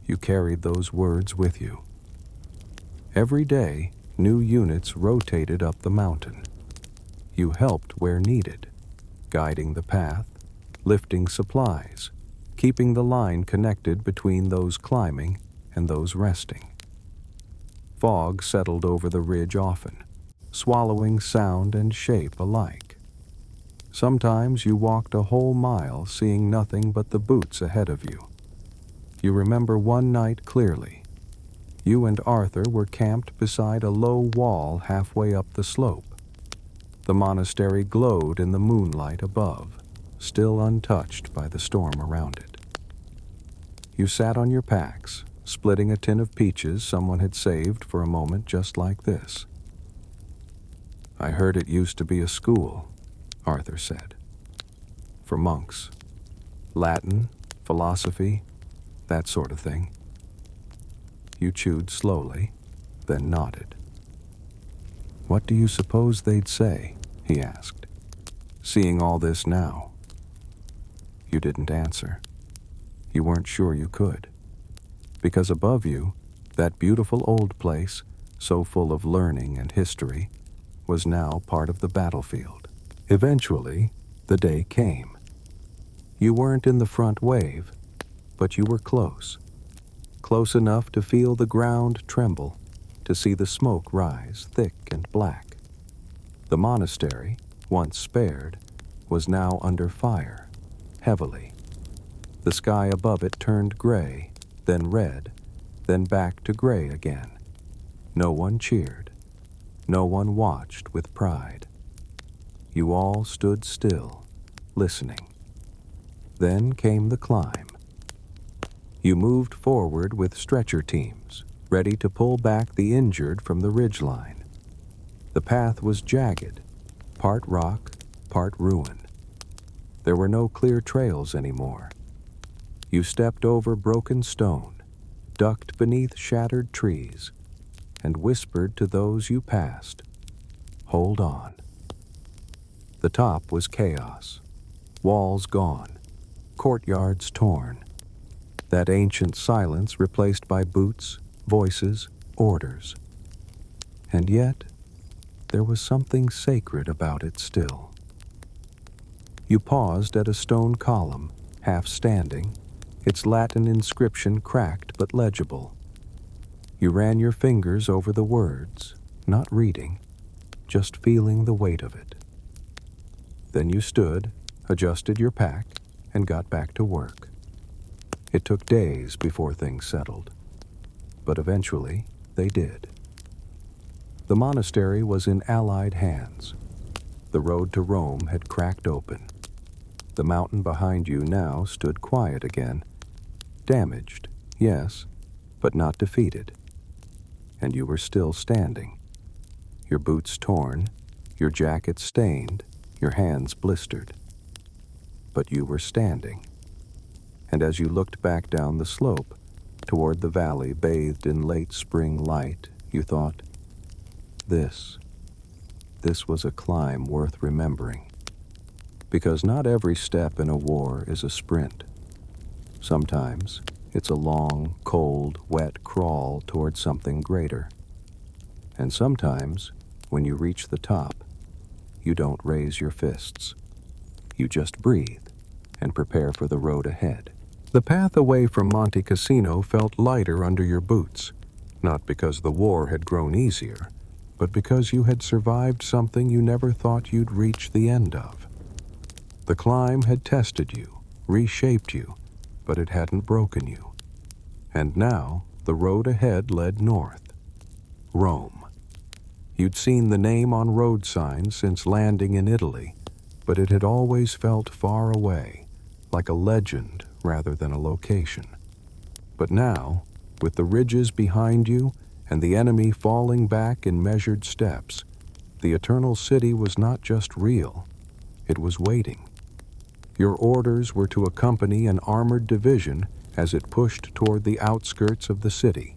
You carried those words with you. Every day, new units rotated up the mountain. You helped where needed, guiding the path, lifting supplies, keeping the line connected between those climbing and those resting. Fog settled over the ridge often, swallowing sound and shape alike. Sometimes you walked a whole mile seeing nothing but the boots ahead of you. You remember one night clearly. You and Arthur were camped beside a low wall halfway up the slope. The monastery glowed in the moonlight above, still untouched by the storm around it. You sat on your packs, splitting a tin of peaches someone had saved for a moment just like this. "I heard it used to be a school," Arthur said. "For monks. Latin, philosophy, that sort of thing." You chewed slowly, then nodded. "What do you suppose they'd say?" he asked. "Seeing all this now." You didn't answer. You weren't sure you could. Because above you, that beautiful old place, so full of learning and history, was now part of the battlefield. Eventually, the day came. You weren't in the front wave, but you were close. Close enough to feel the ground tremble, to see the smoke rise thick and black. The monastery, once spared, was now under fire, heavily. The sky above it turned gray, then red, then back to gray again. No one cheered. No one watched with pride. You all stood still, listening. Then came the climb. You moved forward with stretcher teams, ready to pull back the injured from the ridgeline. The path was jagged, part rock, part ruin. There were no clear trails anymore. You stepped over broken stone, ducked beneath shattered trees, and whispered to those you passed, "Hold on." The top was chaos, walls gone, courtyards torn, that ancient silence replaced by boots, voices, orders. And yet, there was something sacred about it still. You paused at a stone column, half standing, its Latin inscription cracked but legible. You ran your fingers over the words, not reading, just feeling the weight of it. Then you stood, adjusted your pack, and got back to work. It took days before things settled, but eventually they did. The monastery was in Allied hands. The road to Rome had cracked open. The mountain behind you now stood quiet again, damaged, yes, but not defeated. And you were still standing. Your boots torn, your jacket stained, your hands blistered. But you were standing. And as you looked back down the slope, toward the valley bathed in late spring light, you thought, this was a climb worth remembering. Because not every step in a war is a sprint. Sometimes it's a long, cold, wet crawl toward something greater. And sometimes, when you reach the top, you don't raise your fists. You just breathe and prepare for the road ahead. The path away from Monte Cassino felt lighter under your boots, not because the war had grown easier, but because you had survived something you never thought you'd reach the end of. The climb had tested you, reshaped you, but it hadn't broken you. And now, the road ahead led north. Rome. You'd seen the name on road signs since landing in Italy, but it had always felt far away, like a legend rather than a location. But now, with the ridges behind you and the enemy falling back in measured steps, the Eternal City was not just real, it was waiting. Your orders were to accompany an armored division as it pushed toward the outskirts of the city.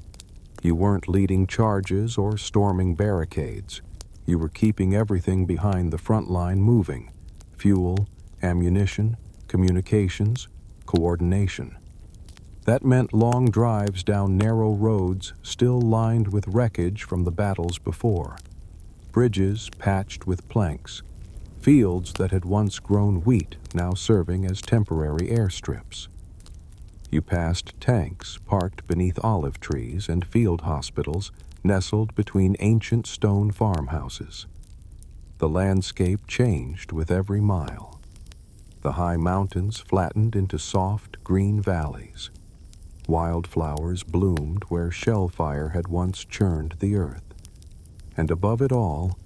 You weren't leading charges or storming barricades. You were keeping everything behind the front line moving: fuel, ammunition, communications, coordination. That meant long drives down narrow roads still lined with wreckage from the battles before, bridges patched with planks, fields that had once grown wheat now serving as temporary airstrips. You passed tanks parked beneath olive trees and field hospitals nestled between ancient stone farmhouses. The landscape changed with every mile. The high mountains flattened into soft green valleys. Wildflowers bloomed where shell fire had once churned the earth. And above it all,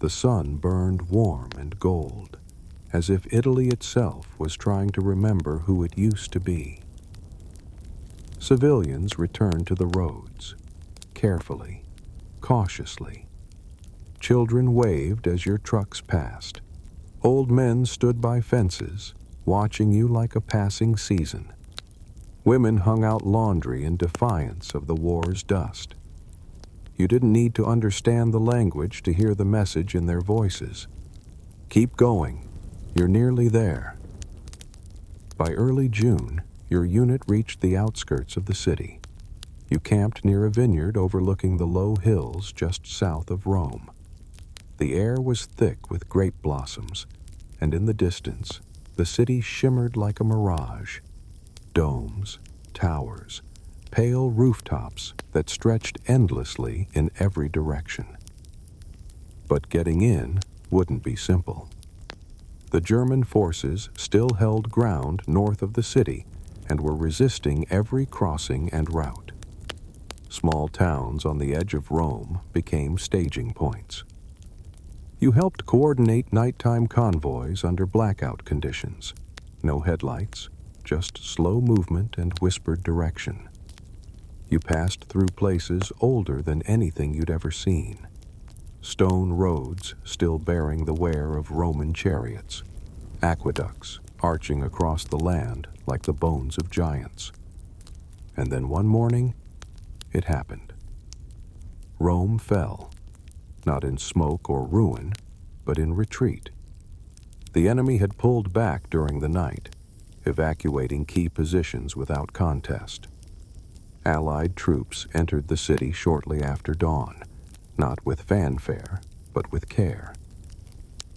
the sun burned warm and gold, as if Italy itself was trying to remember who it used to be. Civilians returned to the roads, carefully, cautiously. Children waved as your trucks passed. Old men stood by fences, watching you like a passing season. Women hung out laundry in defiance of the war's dust. You didn't need to understand the language to hear the message in their voices. Keep going. You're nearly there. By early June, your unit reached the outskirts of the city. You camped near a vineyard overlooking the low hills just south of Rome. The air was thick with grape blossoms, and in the distance, the city shimmered like a mirage. Domes, towers, pale rooftops that stretched endlessly in every direction. But getting in wouldn't be simple. The German forces still held ground north of the city, and were resisting every crossing and route. Small towns on the edge of Rome became staging points. You helped coordinate nighttime convoys under blackout conditions. No headlights, just slow movement and whispered direction. You passed through places older than anything you'd ever seen. Stone roads still bearing the wear of Roman chariots. Aqueducts arching across the land like the bones of giants. And then one morning, it happened. Rome fell, not in smoke or ruin, but in retreat. The enemy had pulled back during the night, evacuating key positions without contest. Allied troops entered the city shortly after dawn, not with fanfare, but with care.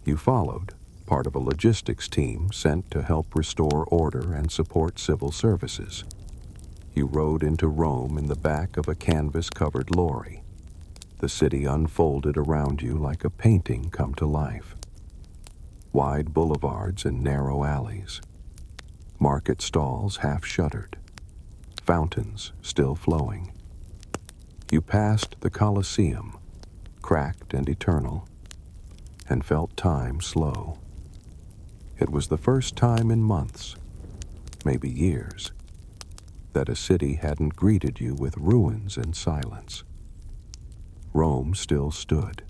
You followed, part of a logistics team sent to help restore order and support civil services. You rode into Rome in the back of a canvas-covered lorry. The city unfolded around you like a painting come to life. Wide boulevards and narrow alleys. Market stalls half shuttered. Fountains still flowing. You passed the Colosseum, cracked and eternal, and felt time slow. It was the first time in months, maybe years, that a city hadn't greeted you with ruins and silence. Rome still stood,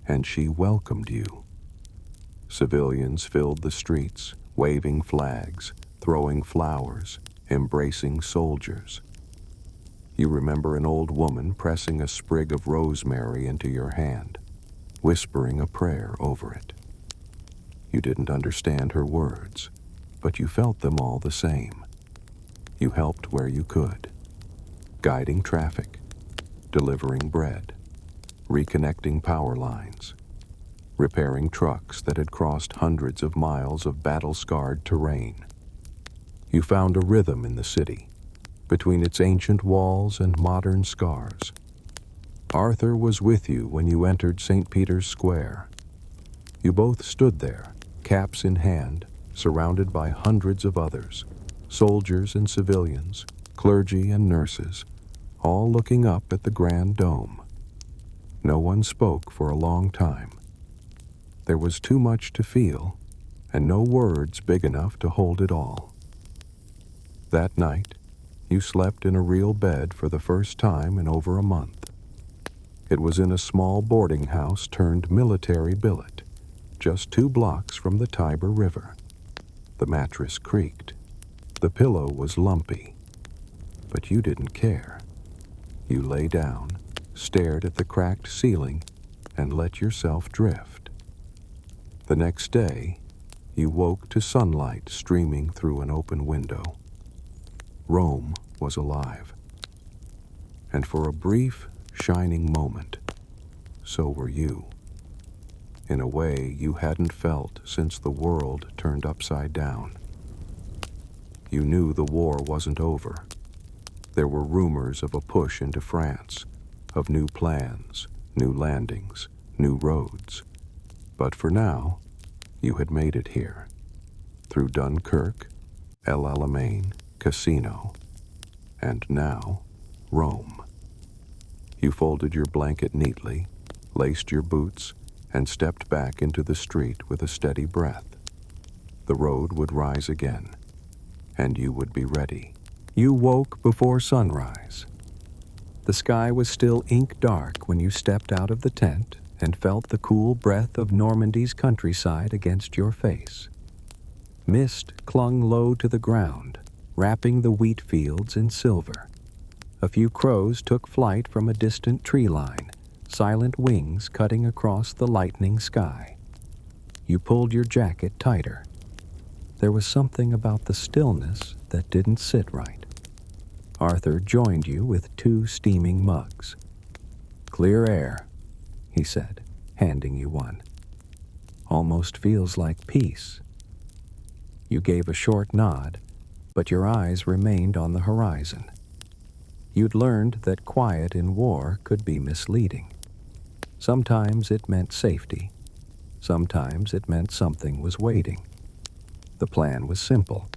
and she welcomed you. Civilians filled the streets, waving flags, throwing flowers, embracing soldiers. You remember an old woman pressing a sprig of rosemary into your hand, whispering a prayer over it. You didn't understand her words, but you felt them all the same. You helped where you could, guiding traffic, delivering bread, reconnecting power lines, repairing trucks that had crossed hundreds of miles of battle-scarred terrain. You found a rhythm in the city, between its ancient walls and modern scars. Arthur was with you when you entered St. Peter's Square. You both stood there, caps in hand, surrounded by hundreds of others, soldiers and civilians, clergy and nurses, all looking up at the grand dome. No one spoke for a long time. There was too much to feel, and no words big enough to hold it all. That night, you slept in a real bed for the first time in over a month. It was in a small boarding house turned military billet, just 2 blocks from the Tiber River. The mattress creaked. The pillow was lumpy. But you didn't care. You lay down, stared at the cracked ceiling, and let yourself drift. The next day, you woke to sunlight streaming through an open window. Rome was alive. And for a brief, shining moment, so were you. In a way you hadn't felt since the world turned upside down. You knew the war wasn't over. There were rumors of a push into France, of new plans, new landings, new roads. But for now, you had made it here. Through Dunkirk, El Alamein, Casino, and now, Rome. You folded your blanket neatly, laced your boots, and stepped back into the street with a steady breath. The road would rise again, and you would be ready. You woke before sunrise. The sky was still ink dark when you stepped out of the tent and felt the cool breath of Normandy's countryside against your face. Mist clung low to the ground, wrapping the wheat fields in silver. A few crows took flight from a distant tree line, silent wings cutting across the lightening sky. You pulled your jacket tighter. There was something about the stillness that didn't sit right. Arthur joined you with 2 steaming mugs. "Clear air," he said, handing you one. "Almost feels like peace." You gave a short nod, but your eyes remained on the horizon. You'd learned that quiet in war could be misleading. Sometimes it meant safety. Sometimes it meant something was waiting. The plan was simple.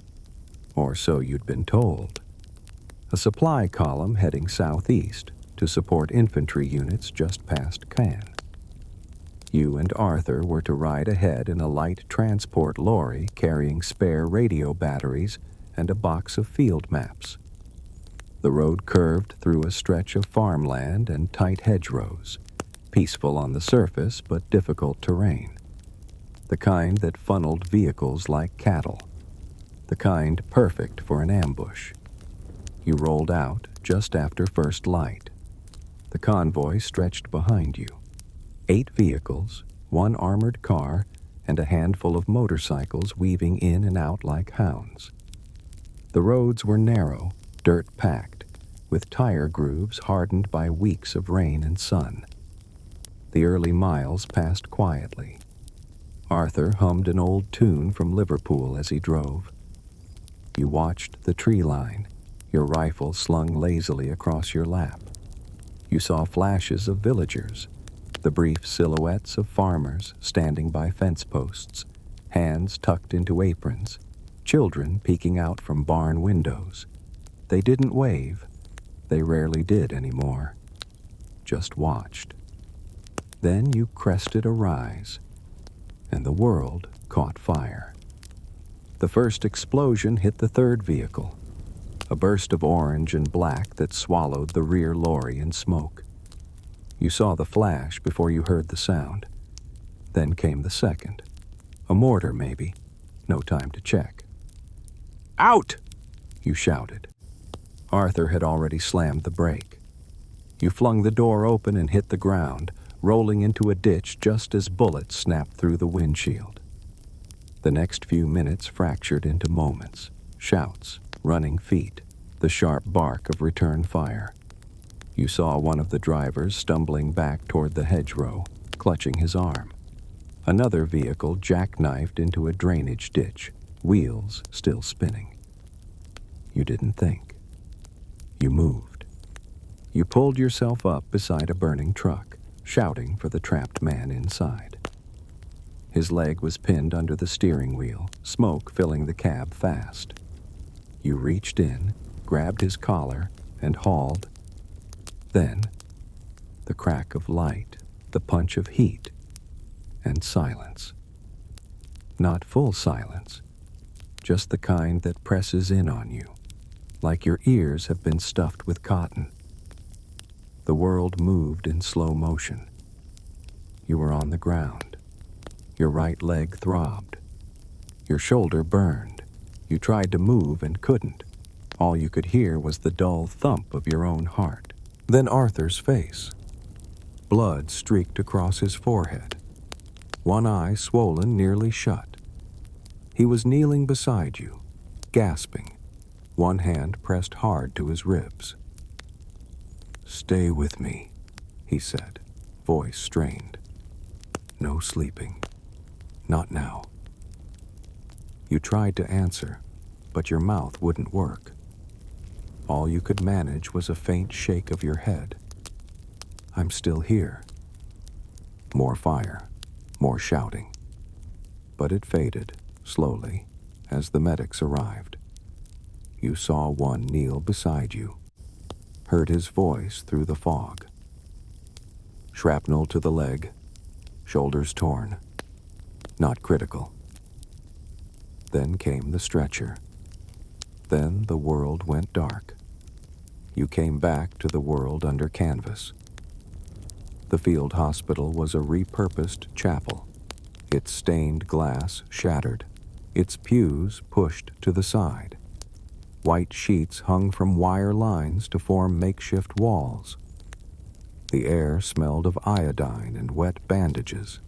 or so you'd been told. A supply column heading southeast to support infantry units just past Cannes. You and Arthur were to ride ahead in a light transport lorry carrying spare radio batteries and a box of field maps. The road curved through a stretch of farmland and tight hedgerows, peaceful on the surface but difficult terrain. The kind that funneled vehicles like cattle. The kind perfect for an ambush. You rolled out just after first light. The convoy stretched behind you. 8 vehicles, 1 armored car, and a handful of motorcycles weaving in and out like hounds. The roads were narrow, dirt-packed, with tire grooves hardened by weeks of rain and sun. The early miles passed quietly. Arthur hummed an old tune from Liverpool as he drove. You watched the tree line, your rifle slung lazily across your lap. You saw flashes of villagers, the brief silhouettes of farmers standing by fence posts, hands tucked into aprons, children peeking out from barn windows. They didn't wave. They rarely did anymore. Just watched. Then you crested a rise, and the world caught fire. The first explosion hit the third vehicle, a burst of orange and black that swallowed the rear lorry in smoke. You saw the flash before you heard the sound. Then came the second. A mortar, maybe. No time to check. "Out!" you shouted. Arthur had already slammed the brake. You flung the door open and hit the ground, rolling into a ditch just as bullets snapped through the windshield. The next few minutes fractured into moments, shouts, running feet, the sharp bark of return fire. You saw one of the drivers stumbling back toward the hedgerow, clutching his arm. Another vehicle jackknifed into a drainage ditch, wheels still spinning. You didn't think. You moved. You pulled yourself up beside a burning truck, shouting for the trapped man inside. His leg was pinned under the steering wheel, smoke filling the cab fast. You reached in, grabbed his collar, and hauled. Then, the crack of light, the punch of heat, and silence. Not full silence, just the kind that presses in on you, like your ears have been stuffed with cotton. The world moved in slow motion. You were on the ground. Your right leg throbbed. Your shoulder burned. You tried to move and couldn't. All you could hear was the dull thump of your own heart. Then Arthur's face. Blood streaked across his forehead. One eye swollen nearly shut. He was kneeling beside you, gasping, one hand pressed hard to his ribs. "Stay with me," he said, voice strained. "No sleeping. Not now." You tried to answer, but your mouth wouldn't work. All you could manage was a faint shake of your head. "I'm still here." More fire, more shouting. But it faded, slowly, as the medics arrived. You saw one kneel beside you, heard his voice through the fog. "Shrapnel to the leg, shoulders torn. Not critical." Then came the stretcher. Then the world went dark. You came back to the world under canvas. The field hospital was a repurposed chapel, its stained glass shattered, its pews pushed to the side. White sheets hung from wire lines to form makeshift walls. The air smelled of iodine and wet bandages.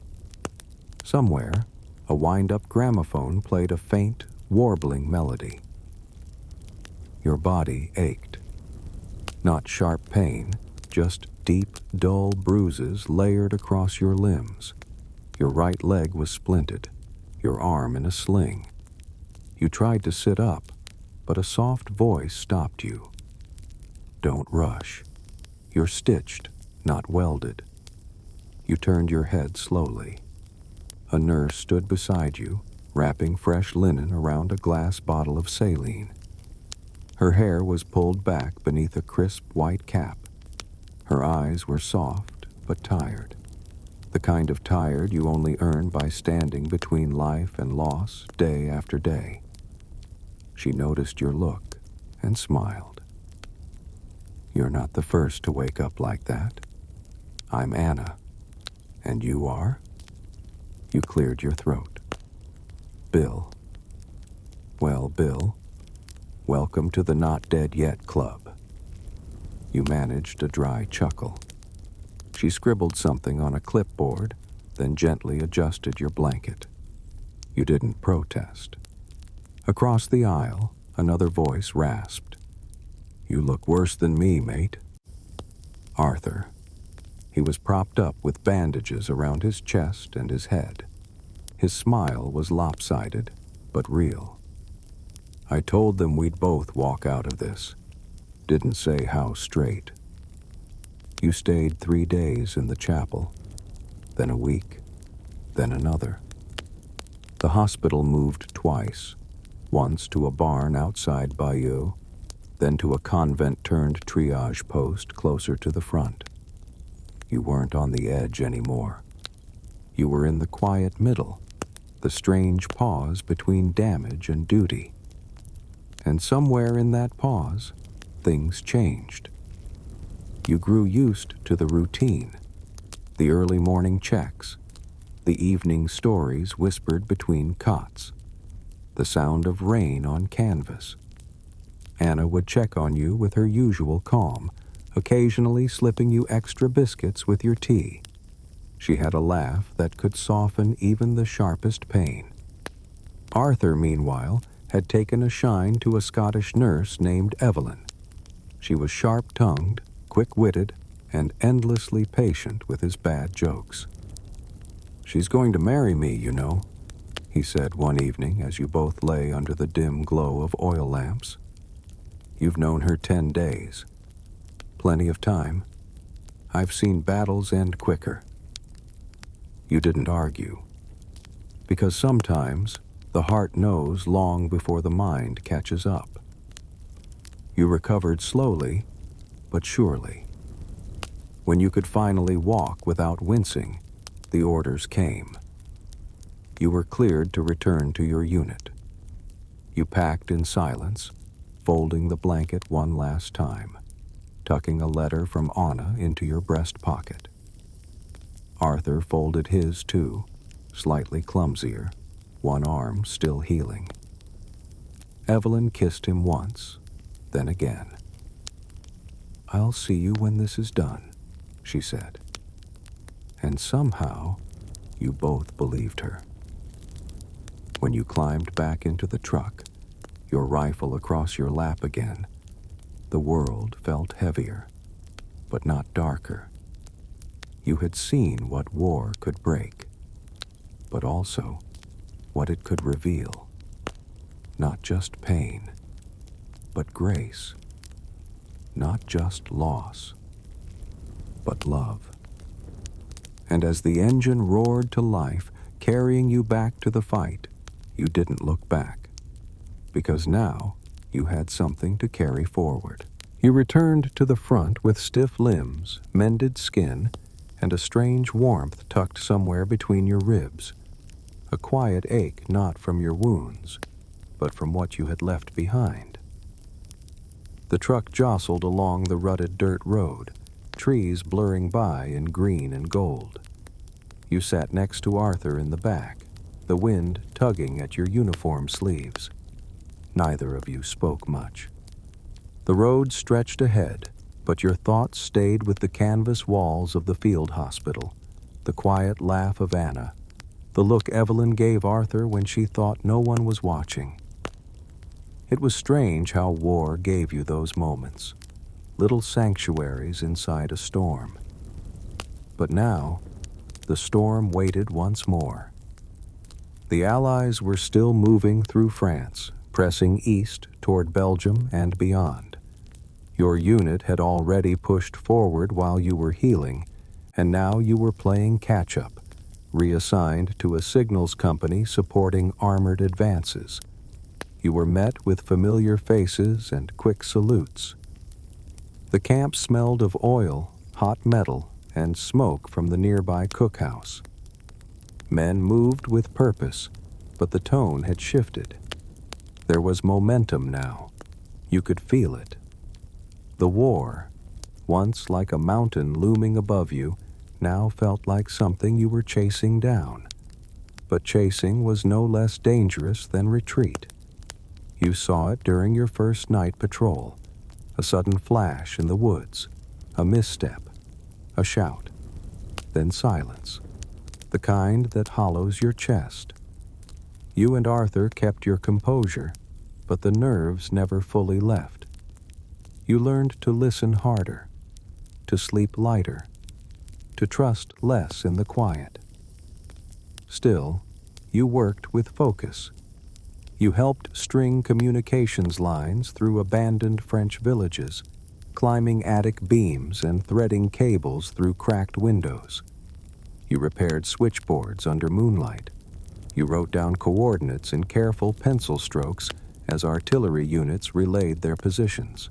Somewhere, a wind-up gramophone played a faint, warbling melody. Your body ached. Not sharp pain, just deep, dull bruises layered across your limbs. Your right leg was splinted, your arm in a sling. You tried to sit up, but a soft voice stopped you. "Don't rush. You're stitched, not welded." You turned your head slowly. A nurse stood beside you, wrapping fresh linen around a glass bottle of saline. Her hair was pulled back beneath a crisp white cap. Her eyes were soft but tired, the kind of tired you only earn by standing between life and loss day after day. She noticed your look and smiled. "You're not the first to wake up like that. I'm Anna. And you are?" You cleared your throat. "Bill." "Well, Bill, welcome to the Not Dead Yet Club." You managed a dry chuckle. She scribbled something on a clipboard, then gently adjusted your blanket. You didn't protest. Across the aisle, another voice rasped, "You look worse than me, mate." Arthur. He was propped up with bandages around his chest and his head. His smile was lopsided, but real. "I told them we'd both walk out of this. Didn't say how straight." You stayed 3 days in the chapel, then a week, then another. The hospital moved twice, once to a barn outside Bayeux, then to a convent-turned triage post closer to the front. You weren't on the edge anymore. You were in the quiet middle, the strange pause between damage and duty. And somewhere in that pause, things changed. You grew used to the routine, the early morning checks, the evening stories whispered between cots, the sound of rain on canvas. Anna would check on you with her usual calm, occasionally slipping you extra biscuits with your tea. She had a laugh that could soften even the sharpest pain. Arthur, meanwhile, had taken a shine to a Scottish nurse named Evelyn. She was sharp-tongued, quick-witted, and endlessly patient with his bad jokes. "She's going to marry me, you know," he said one evening as you both lay under the dim glow of oil lamps. "You've known her 10 days. Plenty of time. I've seen battles end quicker." You didn't argue, because sometimes the heart knows long before the mind catches up. You recovered slowly, but surely. When you could finally walk without wincing, the orders came. You were cleared to return to your unit. You packed in silence, folding the blanket one last time, tucking a letter from Anna into your breast pocket. Arthur folded his too, slightly clumsier, one arm still healing. Evelyn kissed him once, then again. "I'll see you when this is done," she said. And somehow, you both believed her. When you climbed back into the truck, your rifle across your lap again, the world felt heavier, but not darker. You had seen what war could break, but also what it could reveal. Not just pain, but grace. Not just loss, but love. And as the engine roared to life, carrying you back to the fight, you didn't look back, because now you had something to carry forward. You returned to the front with stiff limbs, mended skin, and a strange warmth tucked somewhere between your ribs. A quiet ache not from your wounds, but from what you had left behind. The truck jostled along the rutted dirt road, trees blurring by in green and gold. You sat next to Arthur in the back, the wind tugging at your uniform sleeves. Neither of you spoke much. The road stretched ahead, but your thoughts stayed with the canvas walls of the field hospital, the quiet laugh of Anna, the look Evelyn gave Arthur when she thought no one was watching. It was strange how war gave you those moments, little sanctuaries inside a storm. But now, the storm waited once more. The Allies were still moving through France, pressing east toward Belgium and beyond. Your unit had already pushed forward while you were healing, and now you were playing catch-up, reassigned to a signals company supporting armored advances. You were met with familiar faces and quick salutes. The camp smelled of oil, hot metal, and smoke from the nearby cookhouse. Men moved with purpose, but the tone had shifted. There was momentum now. You could feel it. The war, once like a mountain looming above you, now felt like something you were chasing down. But chasing was no less dangerous than retreat. You saw it during your first night patrol. A sudden flash in the woods, a misstep, a shout, then silence, the kind that hollows your chest. You and Arthur kept your composure, but the nerves never fully left. You learned to listen harder, to sleep lighter, to trust less in the quiet. Still, you worked with focus. You helped string communications lines through abandoned French villages, climbing attic beams and threading cables through cracked windows. You repaired switchboards under moonlight. You wrote down coordinates in careful pencil strokes as artillery units relayed their positions.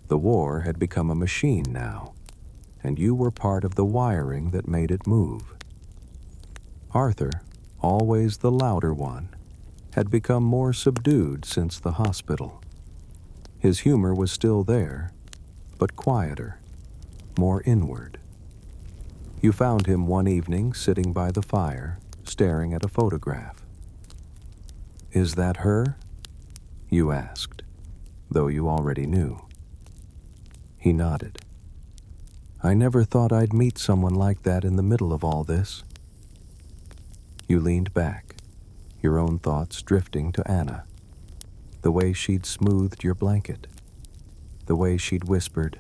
The war had become a machine now, and you were part of the wiring that made it move. Arthur, always the louder one, had become more subdued since the hospital. His humor was still there, but quieter, more inward. You found him one evening sitting by the fire, staring at a photograph. "Is that her?" you asked, though you already knew. He nodded. "I never thought I'd meet someone like that in the middle of all this." You leaned back, your own thoughts drifting to Anna, the way she'd smoothed your blanket, the way she'd whispered,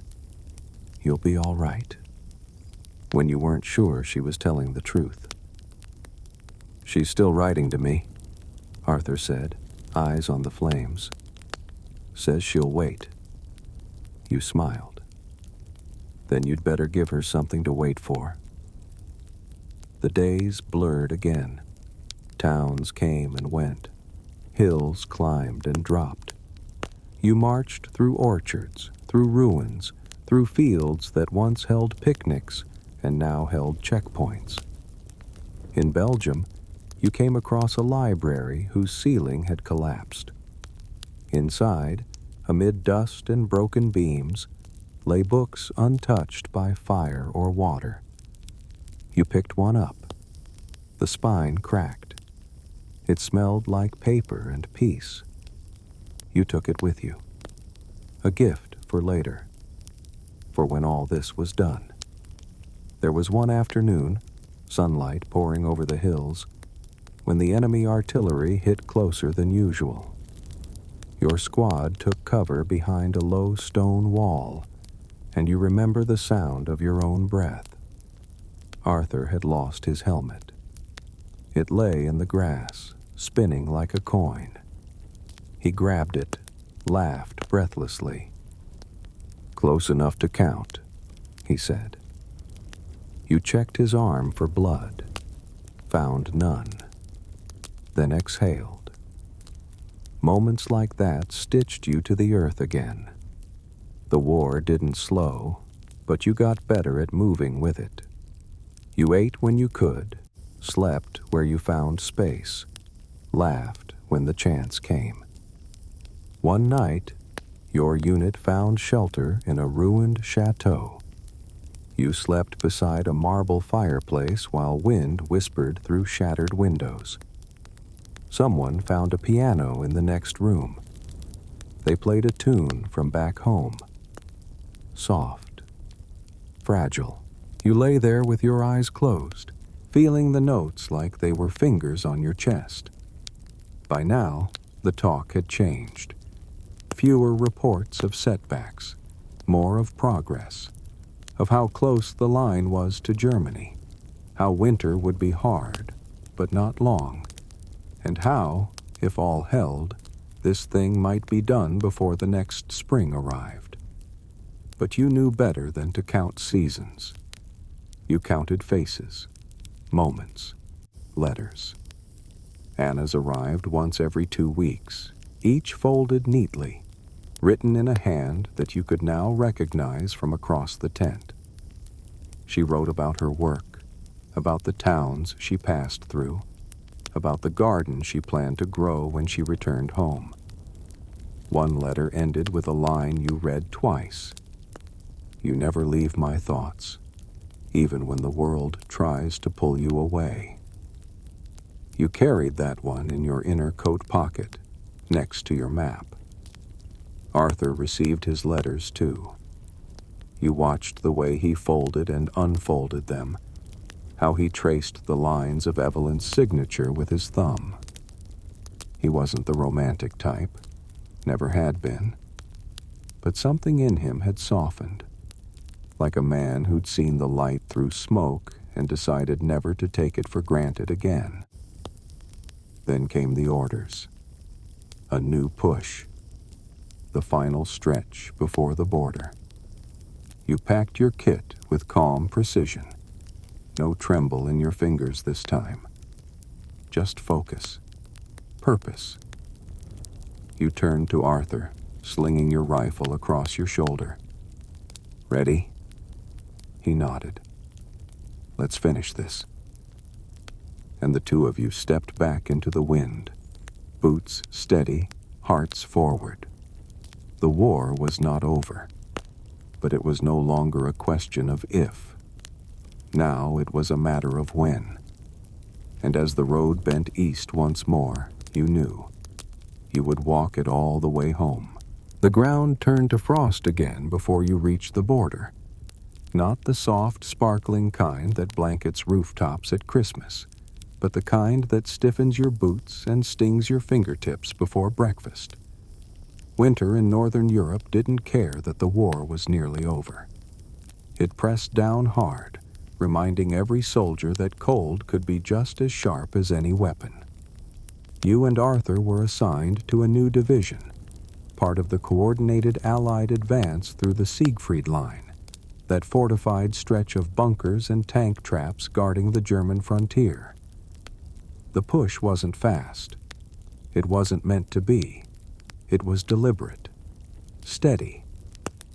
"You'll be all right," when you weren't sure she was telling the truth. "She's still writing to me," Arthur said, eyes on the flames. "Says she'll wait." You smiled. "Then you'd better give her something to wait for." The days blurred again. Towns came and went. Hills climbed and dropped. You marched through orchards, through ruins, through fields that once held picnics and now held checkpoints. In Belgium, you came across a library whose ceiling had collapsed. Inside, amid dust and broken beams, lay books untouched by fire or water. You picked one up. The spine cracked. It smelled like paper and peace. You took it with you. A gift for later, for when all this was done. There was one afternoon, sunlight pouring over the hills, when the enemy artillery hit closer than usual. Your squad took cover behind a low stone wall, and you remember the sound of your own breath. Arthur had lost his helmet. It lay in the grass, spinning like a coin. He grabbed it, laughed breathlessly. "Close enough to count," he said. You checked his arm for blood, found none, then exhaled. Moments like that stitched you to the earth again. The war didn't slow, but you got better at moving with it. You ate when you could, slept where you found space, laughed when the chance came. One night, your unit found shelter in a ruined chateau. You slept beside a marble fireplace while wind whispered through shattered windows. Someone found a piano in the next room. They played a tune from back home. Soft, fragile. You lay there with your eyes closed, feeling the notes like they were fingers on your chest. By now, the talk had changed. Fewer reports of setbacks, more of progress, of how close the line was to Germany, how winter would be hard, but not long, and how, if all held, this thing might be done before the next spring arrived. But you knew better than to count seasons. You counted faces, moments, letters. Anna's arrived once every 2 weeks. each folded neatly, written in a hand that you could now recognize from across the tent. She wrote about her work, about the towns she passed through, about the garden she planned to grow when she returned home. One letter ended with a line you read twice. "You never leave my thoughts, even when the world tries to pull you away." You carried that one in your inner coat pocket, next to your map. Arthur received his letters too. You watched the way he folded and unfolded them, how he traced the lines of Evelyn's signature with his thumb. He wasn't the romantic type, never had been, but something in him had softened, like a man who'd seen the light through smoke and decided never to take it for granted again. Then came the orders. A new push. The final stretch before the border. You packed your kit with calm precision. No tremble in your fingers this time. Just focus. Purpose. You turned to Arthur, slinging your rifle across your shoulder. "Ready?" He nodded. "Let's finish this." And the two of you stepped back into the wind, boots steady, hearts forward. The war was not over, but it was no longer a question of if. Now it was a matter of when. And as the road bent east once more, you knew you would walk it all the way home. The ground turned to frost again before you reached the border. Not the soft, sparkling kind that blankets rooftops at Christmas, but the kind that stiffens your boots and stings your fingertips before breakfast. Winter in Northern Europe didn't care that the war was nearly over. It pressed down hard, reminding every soldier that cold could be just as sharp as any weapon. You and Arthur were assigned to a new division, part of the coordinated Allied advance through the Siegfried Line, that fortified stretch of bunkers and tank traps guarding the German frontier. The push wasn't fast. It wasn't meant to be. It was deliberate, steady,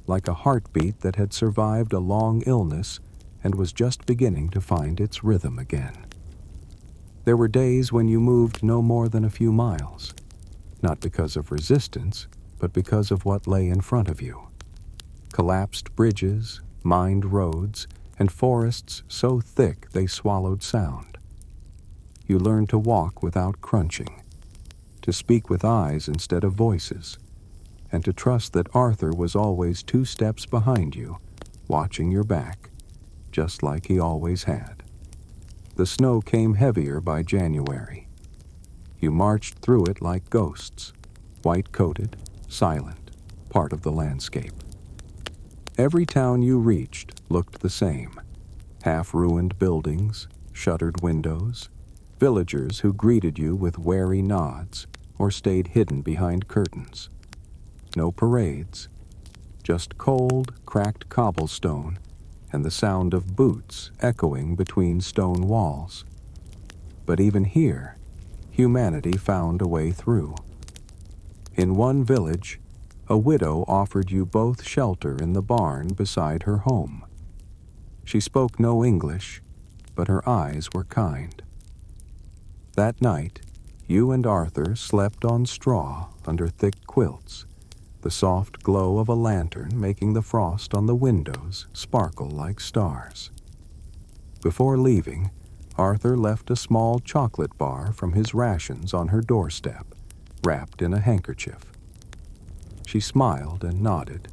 like a heartbeat that had survived a long illness and was just beginning to find its rhythm again. There were days when you moved no more than a few miles, not because of resistance, but because of what lay in front of you. Collapsed bridges, mined roads, and forests so thick they swallowed sound. You learned to walk without crunching, to speak with eyes instead of voices, and to trust that Arthur was always 2 steps behind you, watching your back, just like he always had. The snow came heavier by January. You marched through it like ghosts, white-coated, silent, part of the landscape. Every town you reached looked the same. Half-ruined buildings, shuttered windows, villagers who greeted you with wary nods or stayed hidden behind curtains. No parades, just cold, cracked cobblestone and the sound of boots echoing between stone walls. But even here, humanity found a way through. In one village, a widow offered you both shelter in the barn beside her home. She spoke no English, but her eyes were kind. That night, you and Arthur slept on straw under thick quilts, the soft glow of a lantern making the frost on the windows sparkle like stars. Before leaving, Arthur left a small chocolate bar from his rations on her doorstep, wrapped in a handkerchief. She smiled and nodded,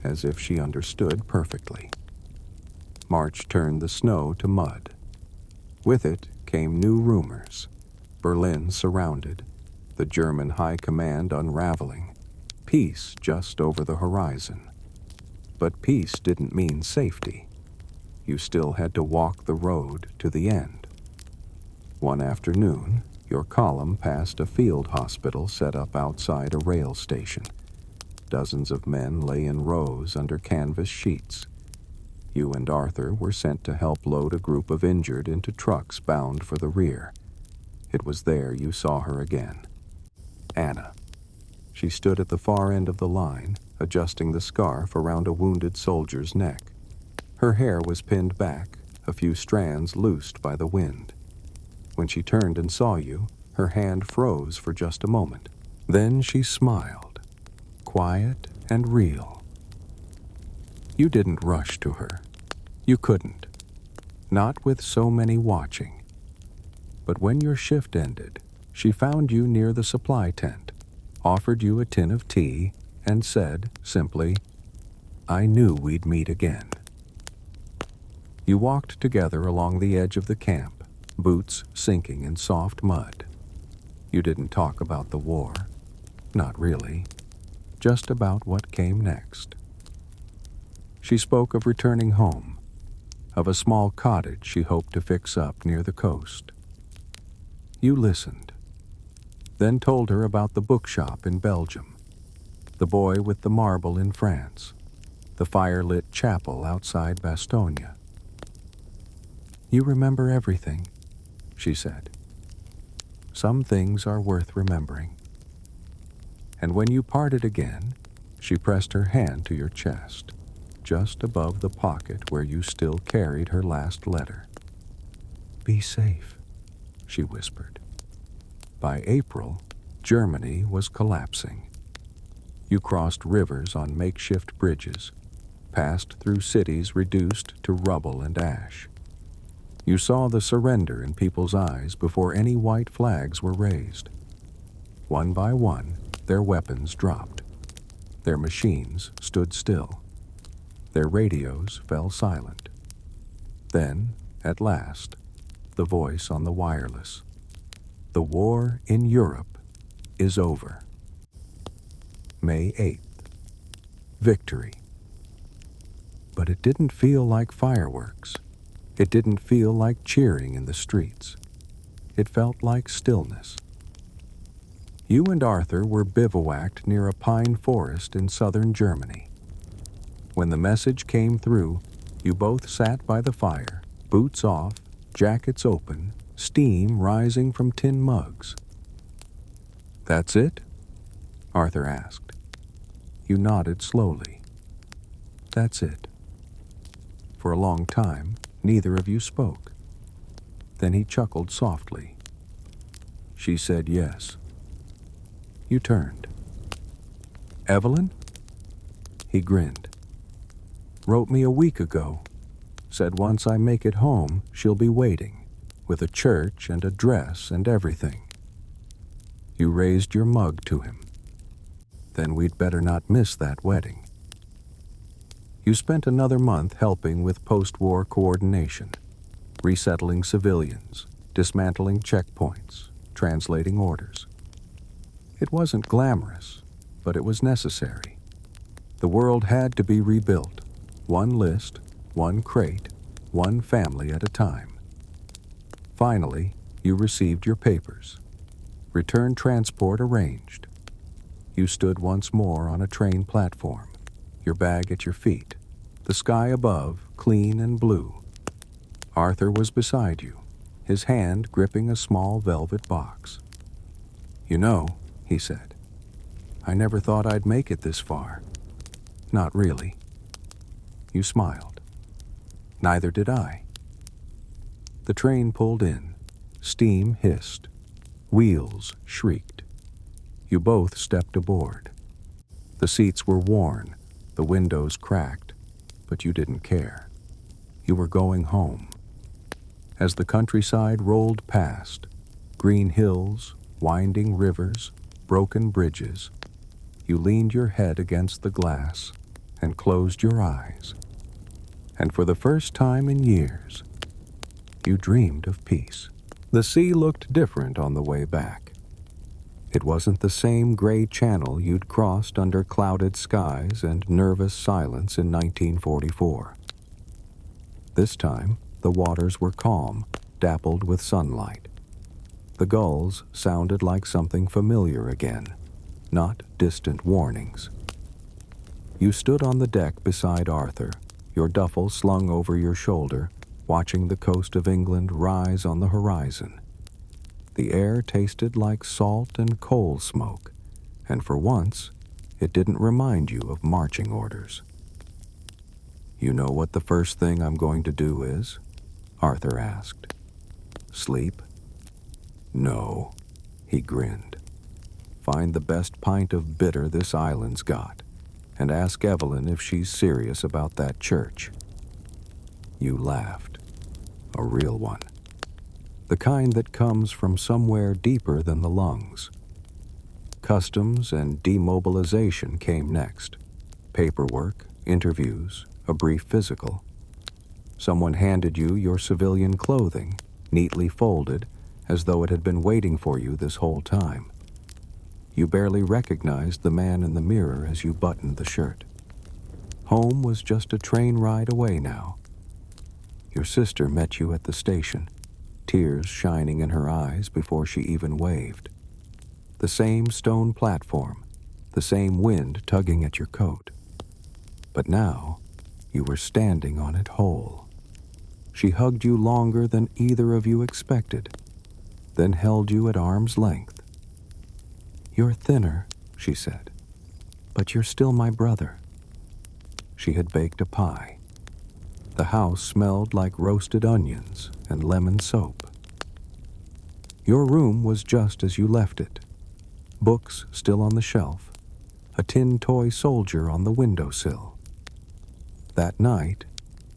as if she understood perfectly. March turned the snow to mud. With it came new rumors. Berlin surrounded, the German high command unraveling, peace just over the horizon. But peace didn't mean safety. You still had to walk the road to the end. One afternoon, your column passed a field hospital set up outside a rail station. Dozens of men lay in rows under canvas sheets. You and Arthur were sent to help load a group of injured into trucks bound for the rear. It was there you saw her again. Anna. She stood at the far end of the line, adjusting the scarf around a wounded soldier's neck. Her hair was pinned back, a few strands loosed by the wind. When she turned and saw you, her hand froze for just a moment. Then she smiled, quiet and real. You didn't rush to her. You couldn't. Not with so many watching. But when your shift ended, she found you near the supply tent, offered you a tin of tea, and said, simply, "I knew we'd meet again." You walked together along the edge of the camp, boots sinking in soft mud. You didn't talk about the war. Not really. Just about what came next. She spoke of returning home, of a small cottage she hoped to fix up near the coast. You listened, then told her about the bookshop in Belgium, the boy with the marble in France, the fire-lit chapel outside Bastogne. "You remember everything," she said. "Some things are worth remembering." And when you parted again, she pressed her hand to your chest, just above the pocket where you still carried her last letter. "Be safe," she whispered. By April, Germany was collapsing. You crossed rivers on makeshift bridges, passed through cities reduced to rubble and ash. You saw the surrender in people's eyes before any white flags were raised. One by one, their weapons dropped. Their machines stood still. Their radios fell silent. Then, at last, the voice on the wireless. "The war in Europe is over." May 8th. Victory. But it didn't feel like fireworks. It didn't feel like cheering in the streets. It felt like stillness. You and Arthur were bivouacked near a pine forest in southern Germany. When the message came through, you both sat by the fire, boots off, jackets open, steam rising from tin mugs. "That's it?" Arthur asked. You nodded slowly. "That's it." For a long time, neither of you spoke. Then he chuckled softly. She said yes. You turned. "Evelyn?" He grinned. "Wrote me a week ago. Said once I make it home, she'll be waiting, with a church and a dress and everything." You raised your mug to him. "Then we'd better not miss that wedding." You spent another month helping with post-war coordination, resettling civilians, dismantling checkpoints, translating orders. It wasn't glamorous, but it was necessary. The world had to be rebuilt, one list, one crate, one family at a time. Finally, you received your papers. Return transport arranged. You stood once more on a train platform, your bag at your feet, the sky above clean and blue. Arthur was beside you, his hand gripping a small velvet box. "You know," he said, "I never thought I'd make it this far." "Not really." You smiled. "Neither did I." The train pulled in. Steam hissed. Wheels shrieked. You both stepped aboard. The seats were worn, the windows cracked, but you didn't care. You were going home. As the countryside rolled past, green hills, winding rivers, broken bridges, you leaned your head against the glass and closed your eyes. And for the first time in years, you dreamed of peace. The sea looked different on the way back. It wasn't the same gray channel you'd crossed under clouded skies and nervous silence in 1944. This time, the waters were calm, dappled with sunlight. The gulls sounded like something familiar again, not distant warnings. You stood on the deck beside Arthur, your duffel slung over your shoulder, watching the coast of England rise on the horizon. The air tasted like salt and coal smoke, and for once, it didn't remind you of marching orders. "You know what the first thing I'm going to do is?" Arthur asked. "Sleep?" "No," he grinned. "Find the best pint of bitter this island's got, and ask Evelyn if she's serious about that church." You laughed. A real one. The kind that comes from somewhere deeper than the lungs. Customs and demobilization came next. Paperwork, interviews, a brief physical. Someone handed you your civilian clothing, neatly folded, as though it had been waiting for you this whole time. You barely recognized the man in the mirror as you buttoned the shirt. Home was just a train ride away now. Your sister met you at the station, tears shining in her eyes before she even waved. The same stone platform, the same wind tugging at your coat. But now, you were standing on it whole. She hugged you longer than either of you expected, then held you at arm's length. "You're thinner," she said, "but you're still my brother." She had baked a pie. The house smelled like roasted onions and lemon soap. Your room was just as you left it. Books still on the shelf, a tin toy soldier on the windowsill. That night,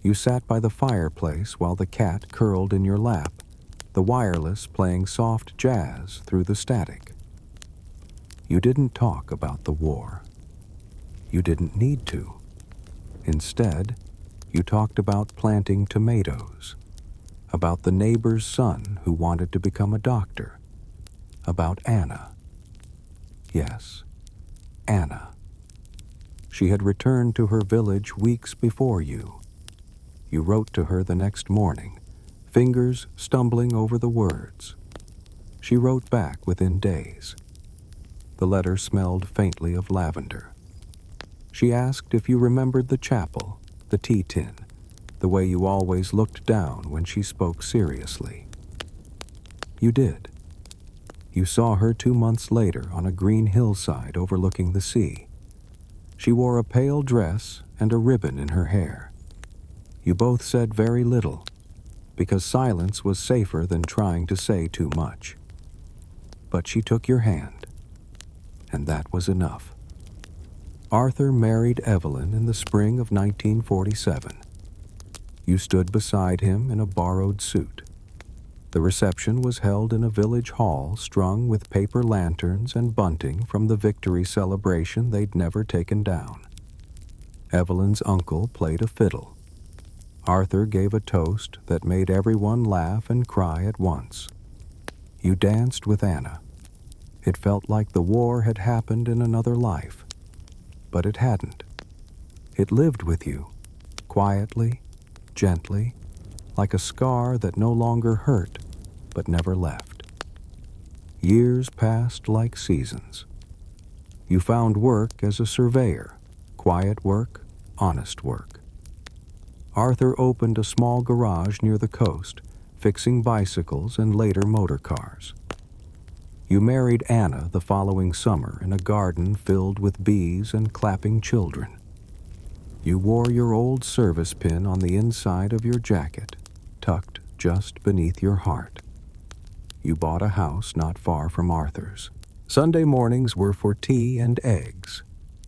you sat by the fireplace while the cat curled in your lap, the wireless playing soft jazz through the static. You didn't talk about the war. You didn't need to. Instead, you talked about planting tomatoes, about the neighbor's son who wanted to become a doctor, about Anna. Yes, Anna. She had returned to her village weeks before you. You wrote to her the next morning, fingers stumbling over the words. She wrote back within days. The letter smelled faintly of lavender. She asked if you remembered the chapel, the tea tin, the way you always looked down when she spoke seriously. You did. You saw her 2 months later on a green hillside overlooking the sea. She wore a pale dress and a ribbon in her hair. You both said very little, because silence was safer than trying to say too much. But she took your hand, and that was enough. Arthur married Evelyn in the spring of 1947. You stood beside him in a borrowed suit. The reception was held in a village hall strung with paper lanterns and bunting from the victory celebration they'd never taken down. Evelyn's uncle played a fiddle. Arthur gave a toast that made everyone laugh and cry at once. You danced with Anna. It felt like the war had happened in another life. But it hadn't. It lived with you, quietly, gently, like a scar that no longer hurt, but never left. Years passed like seasons. You found work as a surveyor, quiet work, honest work. Arthur opened a small garage near the coast, fixing bicycles and later motor cars. You married Anna the following summer in a garden filled with bees and clapping children. You wore your old service pin on the inside of your jacket, tucked just beneath your heart. You bought a house not far from Arthur's. Sunday mornings were for tea and eggs.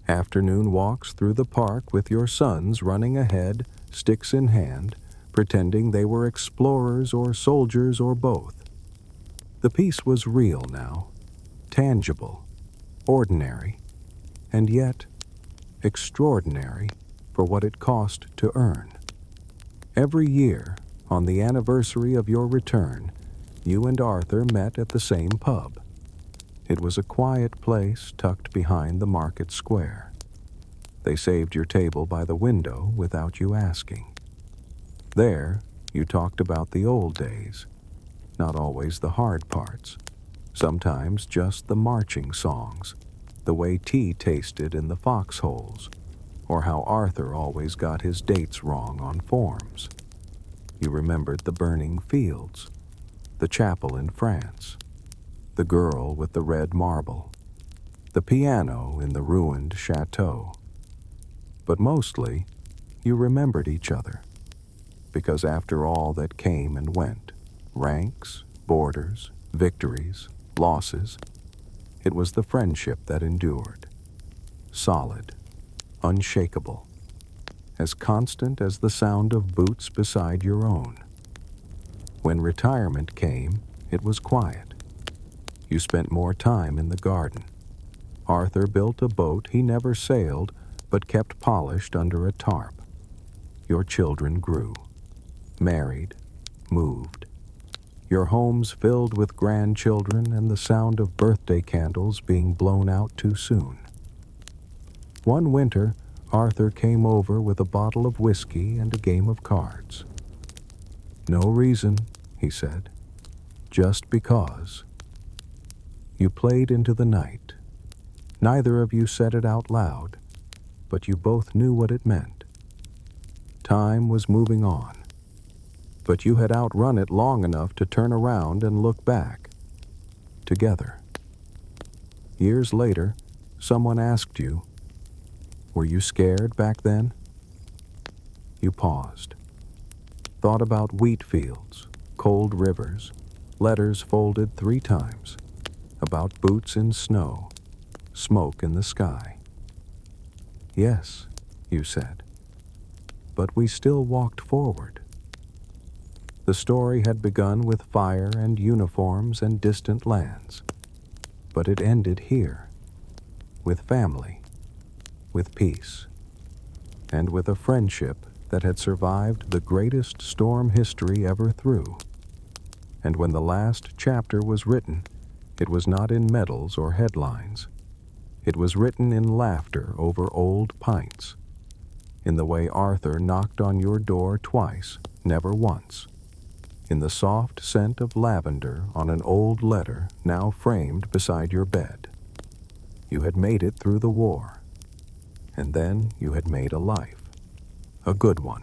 Afternoon walks through the park with your sons running ahead, sticks in hand, pretending they were explorers or soldiers or both. The peace was real now, tangible, ordinary, and yet extraordinary for what it cost to earn. Every year, on the anniversary of your return, you and Arthur met at the same pub. It was a quiet place tucked behind the market square. They saved your table by the window without you asking. There, you talked about the old days, not always the hard parts, sometimes just the marching songs, the way tea tasted in the foxholes, or how Arthur always got his dates wrong on forms. You remembered the burning fields, the chapel in France, the girl with the red marble, the piano in the ruined chateau. But mostly, you remembered each other, because after all that came and went, ranks, borders, victories, losses, it was the friendship that endured, solid, unshakable, as constant as the sound of boots beside your own. When retirement came, it was quiet. You spent more time in the garden. Arthur built a boat he never sailed, but kept polished under a tarp. Your children grew, married, moved. Your homes filled with grandchildren and the sound of birthday candles being blown out too soon. One winter, Arthur came over with a bottle of whiskey and a game of cards. "No reason," he said, "just because." You played into the night. Neither of you said it out loud, but you both knew what it meant. Time was moving on, but you had outrun it long enough to turn around and look back, together. Years later, someone asked you, "Were you scared back then?" You paused, thought about wheat fields, cold rivers, letters folded 3 times, about boots in snow, smoke in the sky. "Yes," you said, "but we still walked forward." The story had begun with fire and uniforms and distant lands, but it ended here, with family, with peace, and with a friendship that had survived the greatest storm history ever threw. And when the last chapter was written, it was not in medals or headlines. It was written in laughter over old pints, in the way Arthur knocked on your door twice, never once, in the soft scent of lavender on an old letter now framed beside your bed. You had made it through the war, and then you had made a life, a good one.